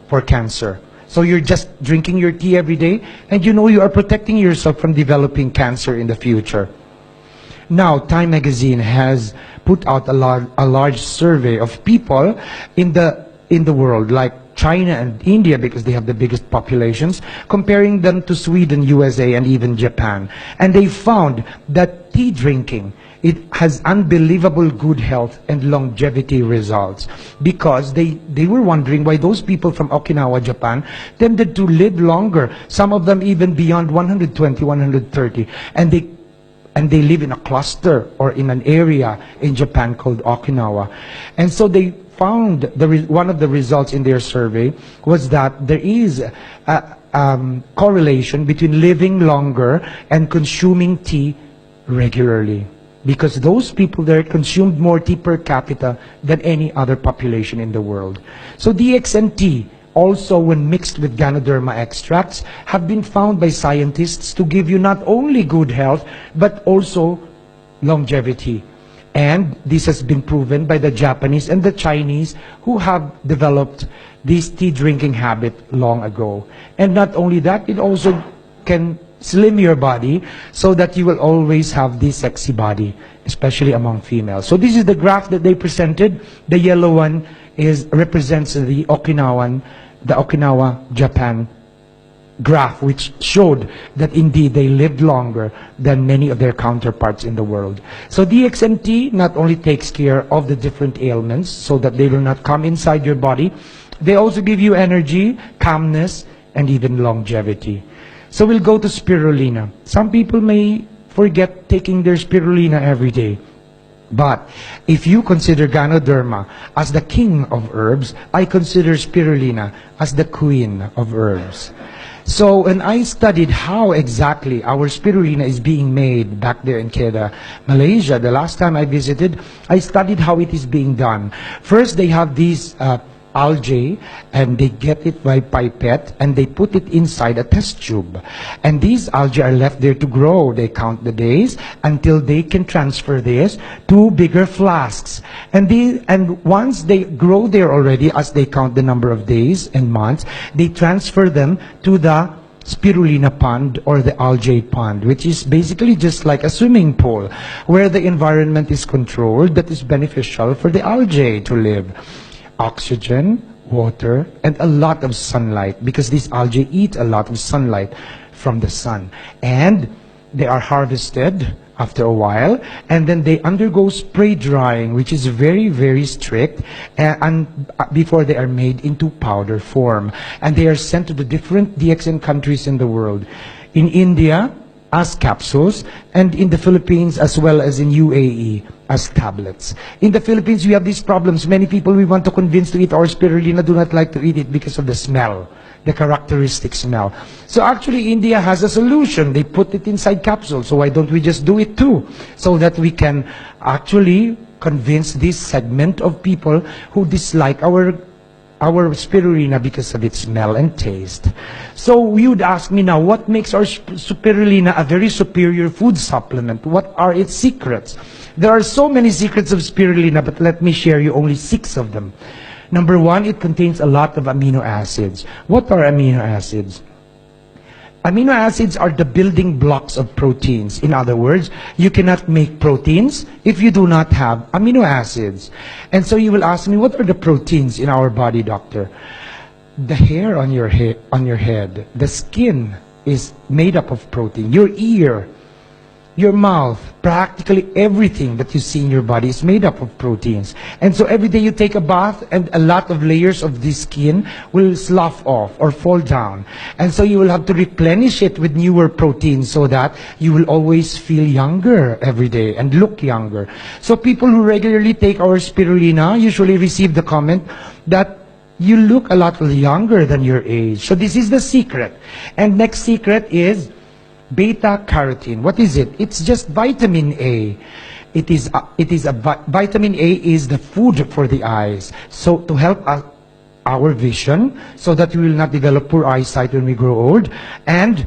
for cancer. So you're just drinking your tea every day, and you know you are protecting yourself from developing cancer in the future. Now, Time magazine has put out a large survey of people in the world, like China and India, because they have the biggest populations, comparing them to Sweden, USA, and even Japan. And they found that tea drinking, it has unbelievable good health and longevity results, because they were wondering why those people from Okinawa, Japan, tended to live longer, some of them even beyond 120, 130, and they live in a cluster or in an area in Japan called Okinawa. And so they found one of the results in their survey was that there is a correlation between living longer and consuming tea regularly, because those people there consumed more tea per capita than any other population in the world. So DXNT, also when mixed with Ganoderma extracts, have been found by scientists to give you not only good health, but also longevity. And this has been proven by the Japanese and the Chinese, who have developed this tea drinking habit long ago. And not only that, it also can slim your body so that you will always have this sexy body, especially among females. So this is the graph that they presented. The yellow one represents the Okinawa, Japan graph, which showed that indeed they lived longer than many of their counterparts in the world. So DXNT not only takes care of the different ailments so that they will not come inside your body, they also give you energy, calmness, and even longevity. So we'll go to Spirulina. Some people may forget taking their Spirulina every day. But if you consider Ganoderma as the king of herbs, I consider Spirulina as the queen of herbs. So when I studied how exactly our Spirulina is being made back there in Kedah, Malaysia, the last time I visited, I studied how it is being done. First, they have these algae, and they get it by pipette, and they put it inside a test tube. And these algae are left there to grow. They count the days until they can transfer this to bigger flasks. And once they grow there already, as they count the number of days and months, they transfer them to the Spirulina pond or the algae pond, which is basically just like a swimming pool where the environment is controlled that is beneficial for the algae to live. Oxygen, water, and a lot of sunlight, because these algae eat a lot of sunlight from the sun. And they are harvested after a while, and then they undergo spray drying, which is very, very strict, and before they are made into powder form. And they are sent to the different DXN countries in the world. In India, as capsules, and in the Philippines as well as in UAE as tablets. In the Philippines, we have these problems. Many people we want to convince to eat our spirulina do not like to eat it because of the smell, the characteristic smell. So actually, India has a solution. They put it inside capsules. So why don't we just do it too? So that we can actually convince this segment of people who dislike our spirulina because of its smell and taste. So you would ask me now, what makes our spirulina a very superior food supplement? What are its secrets? There are so many secrets of spirulina, but let me share you only 6 of them. Number 1, it contains a lot of amino acids. What are amino acids? Amino acids are the building blocks of proteins. In other words, you cannot make proteins if you do not have amino acids. And so you will ask me, what are the proteins in our body, doctor? The hair on your head, the skin is made up of protein. Your ear, your mouth, practically everything that you see in your body is made up of proteins. And so every day you take a bath and a lot of layers of this skin will slough off or fall down. And so you will have to replenish it with newer proteins so that you will always feel younger every day and look younger. So people who regularly take our spirulina usually receive the comment that you look a lot younger than your age. So this is the secret. And next secret is beta-carotene. What is it? It's just vitamin A. Vitamin A is the food for the eyes. So to help our vision, so that we will not develop poor eyesight when we grow old, and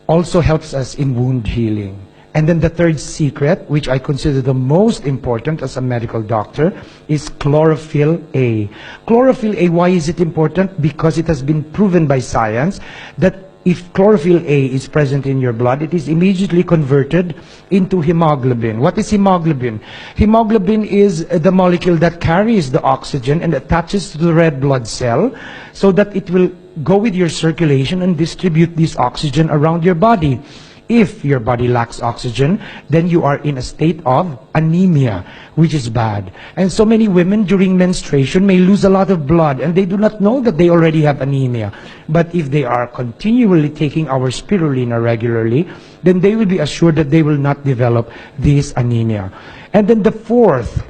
also helps us in wound healing. And then the third secret, which I consider the most important as a medical doctor, is chlorophyll A. Chlorophyll A, why is it important? Because it has been proven by science that if chlorophyll A is present in your blood, it is immediately converted into hemoglobin. What is hemoglobin? Hemoglobin is the molecule that carries the oxygen and attaches to the red blood cell so that it will go with your circulation and distribute this oxygen around your body. If your body lacks oxygen, then you are in a state of anemia, which is bad. And so many women during menstruation may lose a lot of blood, and they do not know that they already have anemia. But if they are continually taking our spirulina regularly, then they will be assured that they will not develop this anemia. And then the fourth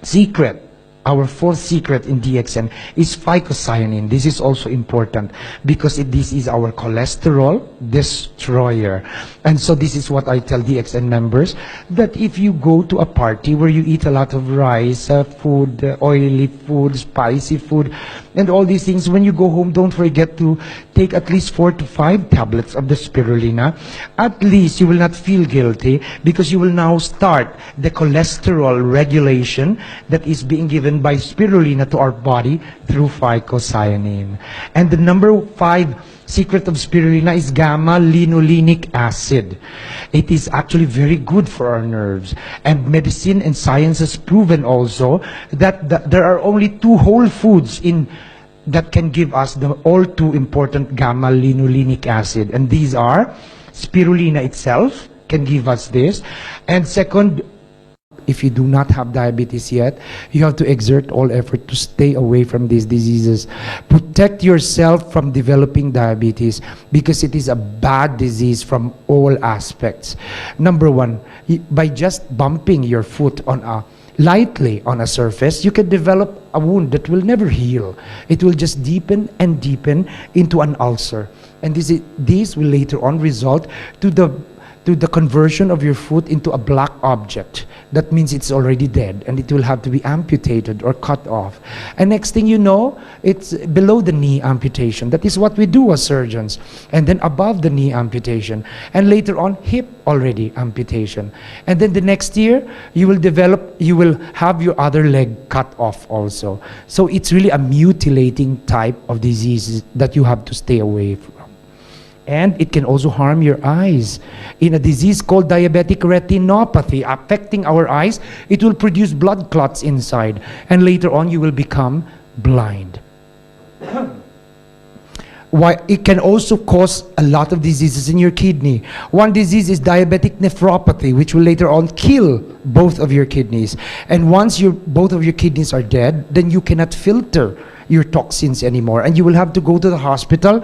secret, our fourth secret in DXN is phycocyanin. This is also important because this is our cholesterol destroyer. And so this is what I tell DXN members, that if you go to a party where you eat a lot of rice, food, oily food, spicy food, and all these things, when you go home, don't forget to take at least 4 to 5 tablets of the spirulina. At least you will not feel guilty because you will now start the cholesterol regulation that is being given by spirulina to our body through phycocyanin. And the number 5 secret of spirulina is gamma-linolenic acid. It is actually very good for our nerves. And medicine and science has proven also that there are only 2 whole foods that can give us the all too important gamma-linolenic acid. And these are spirulina itself can give us this. And second, if you do not have diabetes yet, you have to exert all effort to stay away from these diseases. Protect yourself from developing diabetes because it is a bad disease from all aspects. Number 1, by just bumping your foot lightly on a surface, you can develop a wound that will never heal. It will just deepen and deepen into an ulcer. And this will later on result to the conversion of your foot into a black object. That means it's already dead and it will have to be amputated or cut off. And next thing you know, it's below the knee amputation. That is what we do as surgeons. And then above the knee amputation. And later on, hip already amputation. And then the next year, you will have your other leg cut off also. So it's really a mutilating type of disease that you have to stay away from. And it can also harm your eyes. In a disease called diabetic retinopathy, affecting our eyes, it will produce blood clots inside. And later on, you will become blind. Why it can also cause a lot of diseases in your kidney. One disease is diabetic nephropathy, which will later on kill both of your kidneys. And once both of your kidneys are dead, then you cannot filter your toxins anymore, and you will have to go to the hospital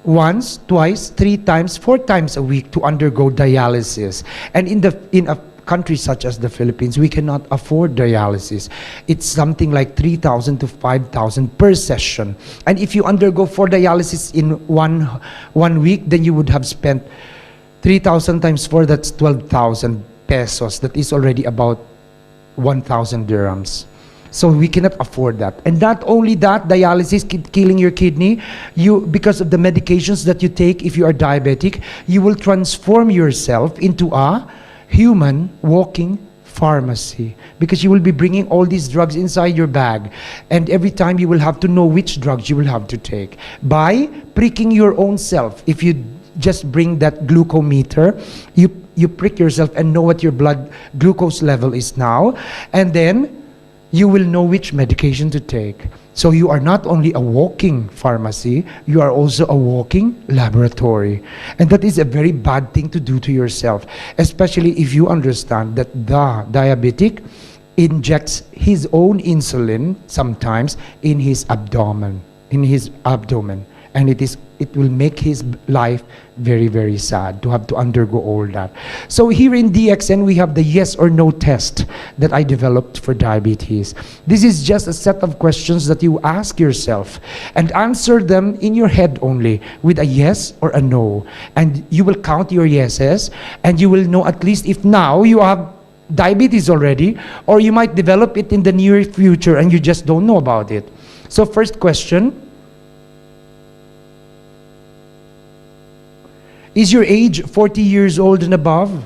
once, twice, 3 times, 4 times a week to undergo dialysis. And in a country such as the Philippines, we cannot afford dialysis. It's something like 3,000 to 5,000 per session. And if you undergo 4 dialysis in one week, then you would have spent 3,000 times 4, that's 12,000 pesos. That is already about 1,000 dirhams. So we cannot afford that. And not only that, dialysis killing your kidney, because of the medications that you take if you are diabetic, you will transform yourself into a human walking pharmacy, because you will be bringing all these drugs inside your bag, and every time you will have to know which drugs you will have to take by pricking your own self. If you just bring that glucometer, you prick yourself and know what your blood glucose level is now, and then you will know which medication to take. So you are not only a walking pharmacy, you are also a walking laboratory. And that is a very bad thing to do to yourself, especially if you understand that the diabetic injects his own insulin sometimes in his abdomen. And it will make his life very, very sad to have to undergo all that. So here in DXN, we have the yes or no test that I developed for diabetes. This is just a set of questions that you ask yourself and answer them in your head only with a yes or a no. And you will count your yeses, and you will know at least if now you have diabetes already, or you might develop it in the near future and you just don't know about it. So first question, is your age 40 years old and above?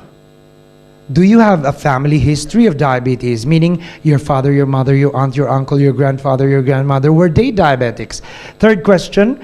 Do you have a family history of diabetes, meaning your father, your mother, your aunt, your uncle, your grandfather, your grandmother, were they diabetics? Third question,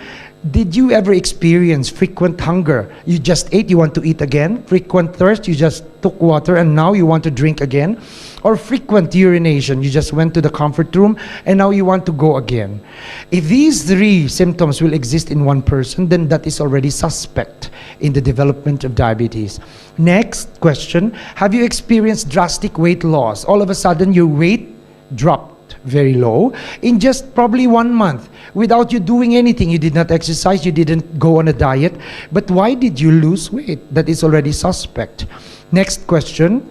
did you ever experience frequent hunger? You just ate, you want to eat again? Frequent thirst, you just took water and now you want to drink again? Or frequent urination, you just went to the comfort room and now you want to go again? If these 3 symptoms will exist in one person, then that is already suspect in the development of diabetes. Next question, have you experienced drastic weight loss? All of a sudden your weight dropped very low in just probably 1 month without you doing anything. You did not exercise, you didn't go on a diet, but why did you lose weight? That is already suspect. Next question,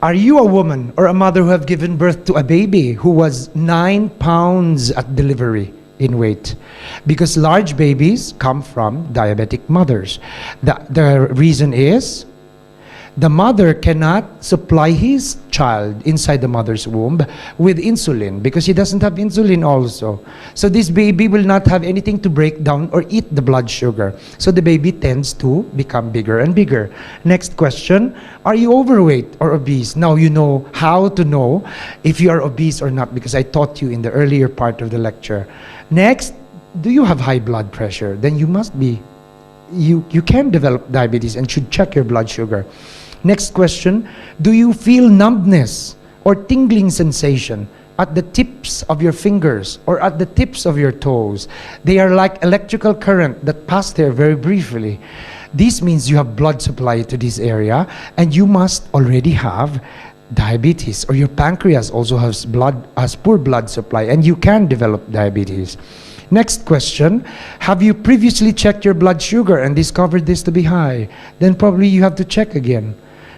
are you a woman or a mother who have given birth to a baby who was 9 pounds at delivery in weight? Because large babies come from diabetic mothers. The reason is the mother cannot supply his child inside the mother's womb with insulin because he doesn't have insulin also. So this baby will not have anything to break down or eat the blood sugar. So the baby tends to become bigger and bigger. Next question, are you overweight or obese? Now you know how to know if you are obese or not because I taught you in the earlier part of the lecture. Next, do you have high blood pressure? Then you must be, you can develop diabetes and should check your blood sugar. Next question, do you feel numbness or tingling sensation at the tips of your fingers or at the tips of your toes? They are like electrical current that pass there very briefly. This means you have blood supply to this area and you must already have diabetes, or your pancreas also has poor blood supply and you can develop diabetes. Next question, have you previously checked your blood sugar and discovered this to be high? Then probably you have to check again.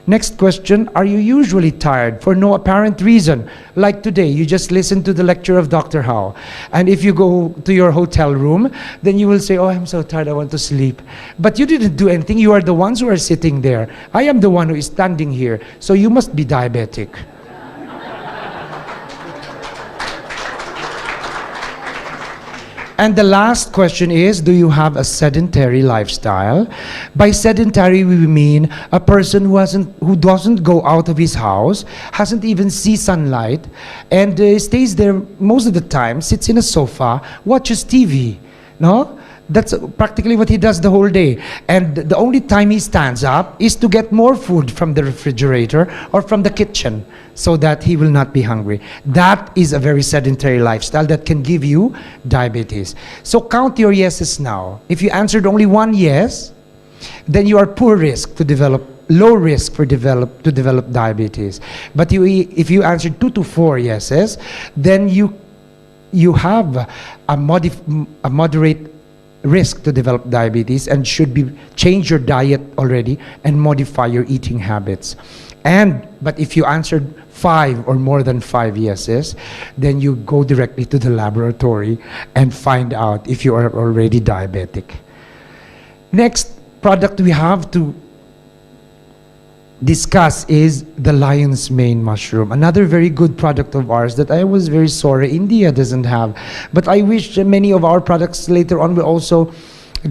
Next question, are you usually tired for no apparent reason? Like today, you just listened to the lecture of Dr. Howe. And if you go to your hotel room, then you will say, oh, I'm so tired, I want to sleep. But you didn't do anything. You are the ones who are sitting there. I am the one who is standing here. So you must be diabetic. And the last question is, do you have a sedentary lifestyle? By sedentary, we mean a person who doesn't go out of his house, hasn't even see sunlight, and stays there most of the time, sits in a sofa, watches TV. No? That's practically what he does the whole day. And the only time he stands up is to get more food from the refrigerator or from the kitchen so that he will not be hungry. That is a very sedentary lifestyle that can give you diabetes. So count your yeses now. If you answered only one yes, then you are poor risk to develop, low risk for to develop diabetes. But if you answered 2 to 4 yeses, then you have a moderate risk to develop diabetes and should change your diet already and modify your eating habits. But if you answered 5 or more than 5 yeses, then you go directly to the laboratory and find out if you are already diabetic. Next product we have to discuss is the lion's mane mushroom, another very good product of ours that I was very sorry India doesn't have. But I wish many of our products later on will also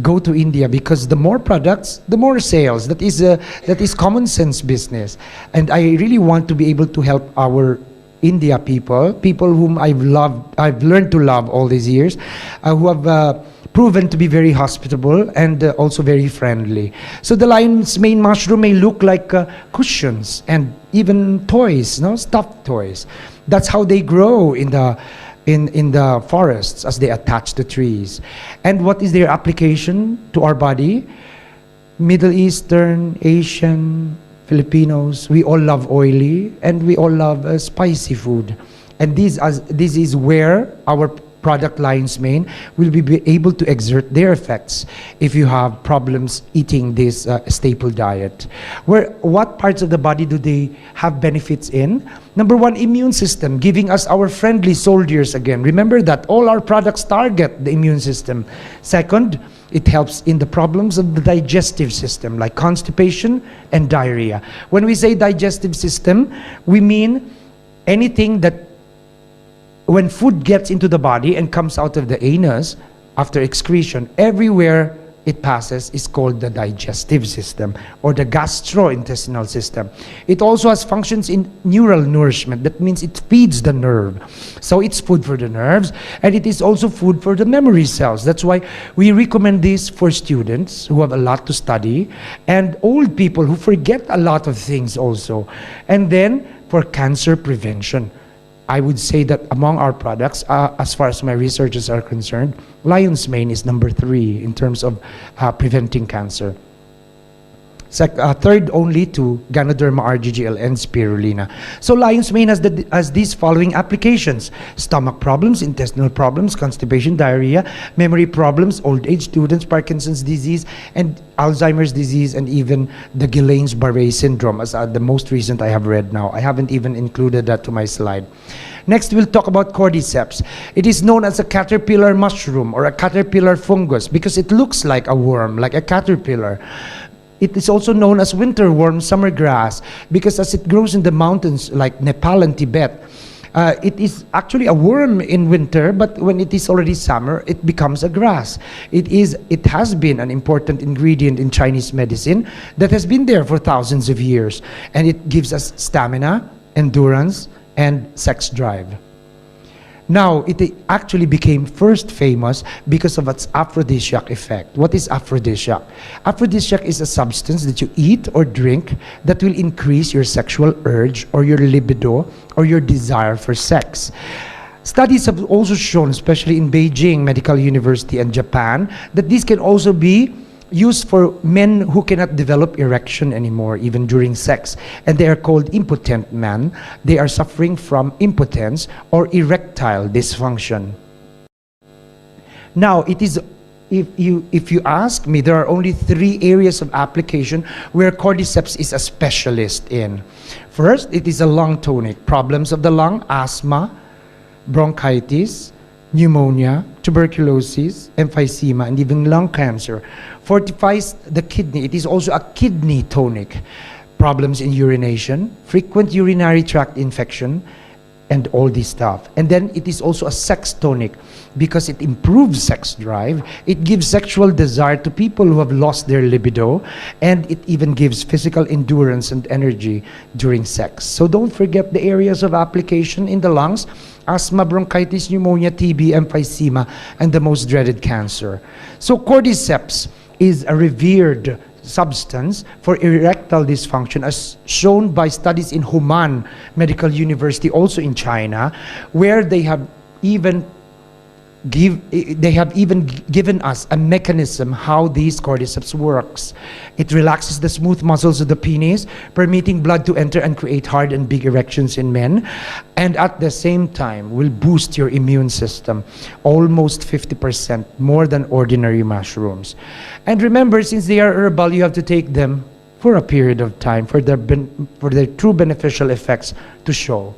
go to India, because the more products, the more sales. That is common sense business. And I really want to be able to help our India people whom I've learned to love all these years, who have proven to be very hospitable and also very friendly. So the lion's mane mushroom may look like cushions and even toys, stuffed toys. That's how they grow in the forests as they attach to trees. And what is their application to our body? Middle Eastern, Asian, Filipinos, we all love oily and we all love spicy food. And this is where our product lion's mane will be able to exert their effects if you have problems eating this staple diet. What parts of the body do they have benefits in? Number 1, immune system, giving us our friendly soldiers again. Remember that all our products target the immune system. Second, it helps in the problems of the digestive system, like constipation and diarrhea. When we say digestive system, we mean anything that when food gets into the body and comes out of the anus after excretion, everywhere it passes is called the digestive system or the gastrointestinal system. It also has functions in neural nourishment. That means it feeds the nerve. So it's food for the nerves, and it is also food for the memory cells. That's why we recommend this for students who have a lot to study and old people who forget a lot of things also. And then for cancer prevention. I would say that among our products, as far as my researchers are concerned, lion's mane is number 3 in terms of preventing cancer. Third only to Ganoderma, RGGL, and Spirulina. So lion's mane has these following applications: stomach problems, intestinal problems, constipation, diarrhea, memory problems, old age, students, Parkinson's disease, and Alzheimer's disease, and even the Guillain-Barré syndrome, as the most recent I have read now. I haven't even included that to my slide. Next, we'll talk about Cordyceps. It is known as a caterpillar mushroom or a caterpillar fungus because it looks like a worm, like a caterpillar. It is also known as winter worm, summer grass, because as it grows in the mountains like Nepal and Tibet, it is actually a worm in winter, but when it is already summer, it becomes a grass. It has been an important ingredient in Chinese medicine that has been there for thousands of years, and it gives us stamina, endurance, and sex drive. Now, it actually became first famous because of its aphrodisiac effect. What is aphrodisiac? Aphrodisiac is a substance that you eat or drink that will increase your sexual urge or your libido or your desire for sex. Studies have also shown, especially in Beijing Medical University and Japan, that this can also be used for men who cannot develop erection anymore, even during sex. And they are called impotent men. They are suffering from impotence or erectile dysfunction. Now, it is, if you ask me, there are only 3 areas of application where Cordyceps is a specialist in. First, it is a lung tonic. Problems of the lung, asthma, bronchitis, pneumonia, tuberculosis, emphysema, and even lung cancer. Fortifies the kidney. It is also a kidney tonic. Problems in urination, frequent urinary tract infection, and all this stuff. And then it is also a sex tonic because it improves sex drive. It gives sexual desire to people who have lost their libido, and it even gives physical endurance and energy during sex. So don't forget the areas of application in the lungs: asthma, bronchitis, pneumonia, TB, emphysema, and the most dreaded cancer. So Cordyceps is a revered substance for erectile dysfunction, as shown by studies in Human Medical University, also in China, where they have even given us a mechanism how these cordyceps works. It relaxes the smooth muscles of the penis, permitting blood to enter and create hard and big erections in men, and at the same time will boost your immune system almost 50% more than ordinary mushrooms. And remember, since they are herbal, you have to take them for a period of time for their true beneficial effects to show.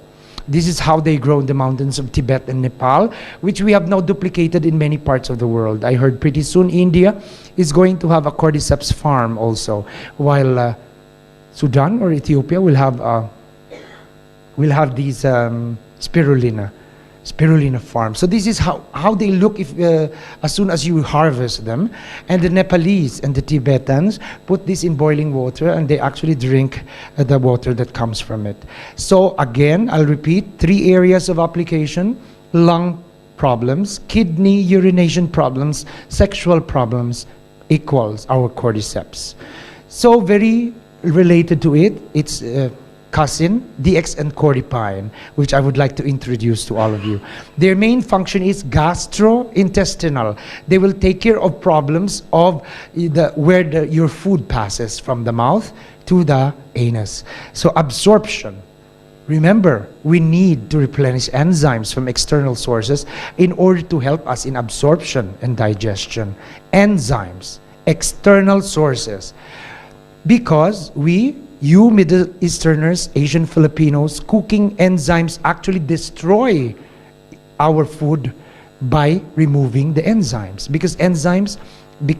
This is how they grow in the mountains of Tibet and Nepal, which we have now duplicated in many parts of the world. I heard pretty soon India is going to have a cordyceps farm also, while Sudan or Ethiopia will have these spirulina farm. So this is how they look as soon as you harvest them. And the Nepalese and the Tibetans put this in boiling water, and they actually drink the water that comes from it. So again, I'll repeat, 3 areas of application: lung problems, kidney urination problems, sexual problems equals our cordyceps. So very related to it, it's cousin, DX and Cordypine, which I would like to introduce to all of you. Their main function is gastrointestinal. They will take care of problems of where your food passes from the mouth to the anus. So absorption. Remember, we need to replenish enzymes from external sources in order to help us in absorption and digestion. Enzymes, external sources. Because you Middle Easterners, Asian Filipinos, cooking enzymes actually destroy our food by removing the enzymes, because enzymes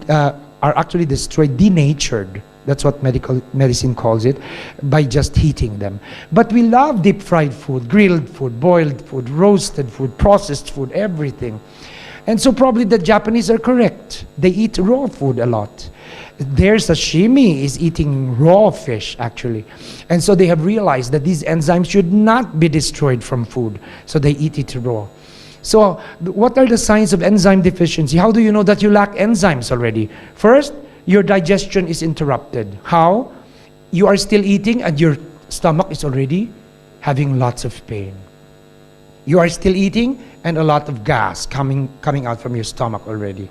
are actually destroyed, denatured. That's what medicine calls it, by just heating them. But we love deep fried food, grilled food, boiled food, roasted food, processed food, everything. And so probably the Japanese are correct. They eat raw food a lot. Their sashimi is eating raw fish, actually. And so they have realized that these enzymes should not be destroyed from food. So they eat it raw. So what are the signs of enzyme deficiency? How do you know that you lack enzymes already? First, your digestion is interrupted. How? You are still eating and your stomach is already having lots of pain. You are still eating and a lot of gas coming out from your stomach already.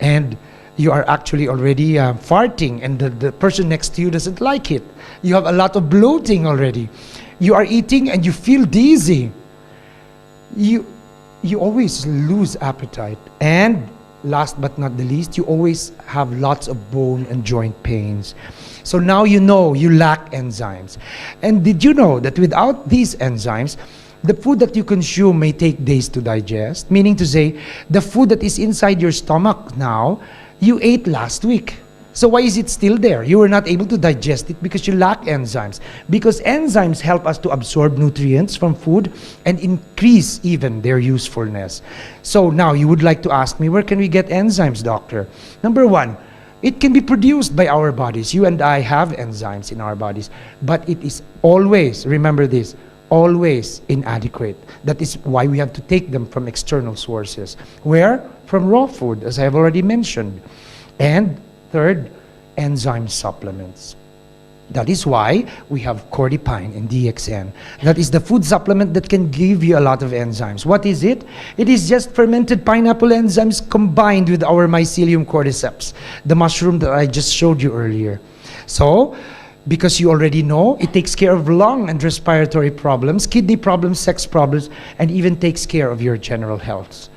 And you are actually already farting, and the person next to you doesn't like it. You have a lot of bloating already. You are eating and you feel dizzy. You always lose appetite. And last but not the least, you always have lots of bone and joint pains. So now you know you lack enzymes. And did you know that without these enzymes, the food that you consume may take days to digest? Meaning to say, the food that is inside your stomach now, you ate last week. So why is it still there? You were not able to digest it because you lack enzymes. Because enzymes help us to absorb nutrients from food and increase even their usefulness. So now you would like to ask me, where can we get enzymes, doctor? Number 1, it can be produced by our bodies. You and I have enzymes in our bodies. But it is always, remember this, always inadequate. That is why we have to take them from external sources. Where? From raw food, as I have already mentioned. And third, enzyme supplements. That is why we have Cordypine and DXN. That is the food supplement that can give you a lot of enzymes. What is it? It is just fermented pineapple enzymes combined with our Mycelium cordyceps, the mushroom that I just showed you earlier. So, because you already know, it takes care of lung and respiratory problems, kidney problems, sex problems, and even takes care of your general health.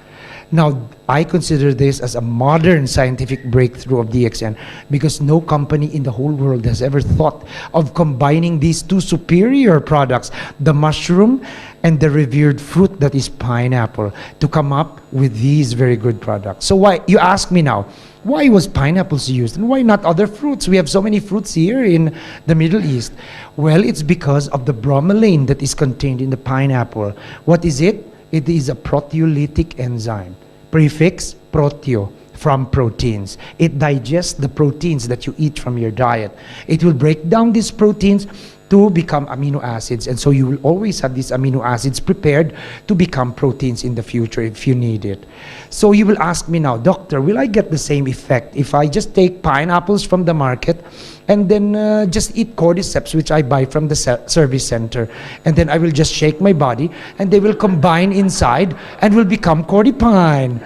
Now, I consider this as a modern scientific breakthrough of DXN because no company in the whole world has ever thought of combining these two superior products, the mushroom and the revered fruit that is pineapple, to come up with these very good products. So why, you ask me now, Why was pineapples used and why not other fruits? We have so many fruits here in the Middle East. Well, it's because of the bromelain that is contained in the pineapple. What is it? It is a proteolytic enzyme. Prefix proteo, from proteins. It digests the proteins that you eat from your diet. It will break down these proteins to become amino acids, and so you will always have these amino acids prepared to become proteins in the future if you need it. So you will ask me now, doctor, will I get the same effect if I just take pineapples from the market and then just eat cordyceps, which I buy from the service center, and then I will just shake my body and they will combine inside and will become cordypine?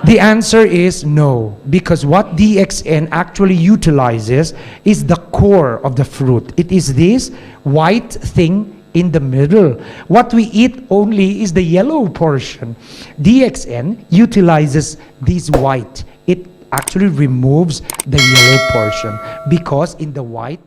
The answer is no, because what DXN actually utilizes is the core of the fruit. It is this white thing in the middle. What we eat only is the yellow portion. DXN utilizes this white. It actually removes the yellow portion because in the white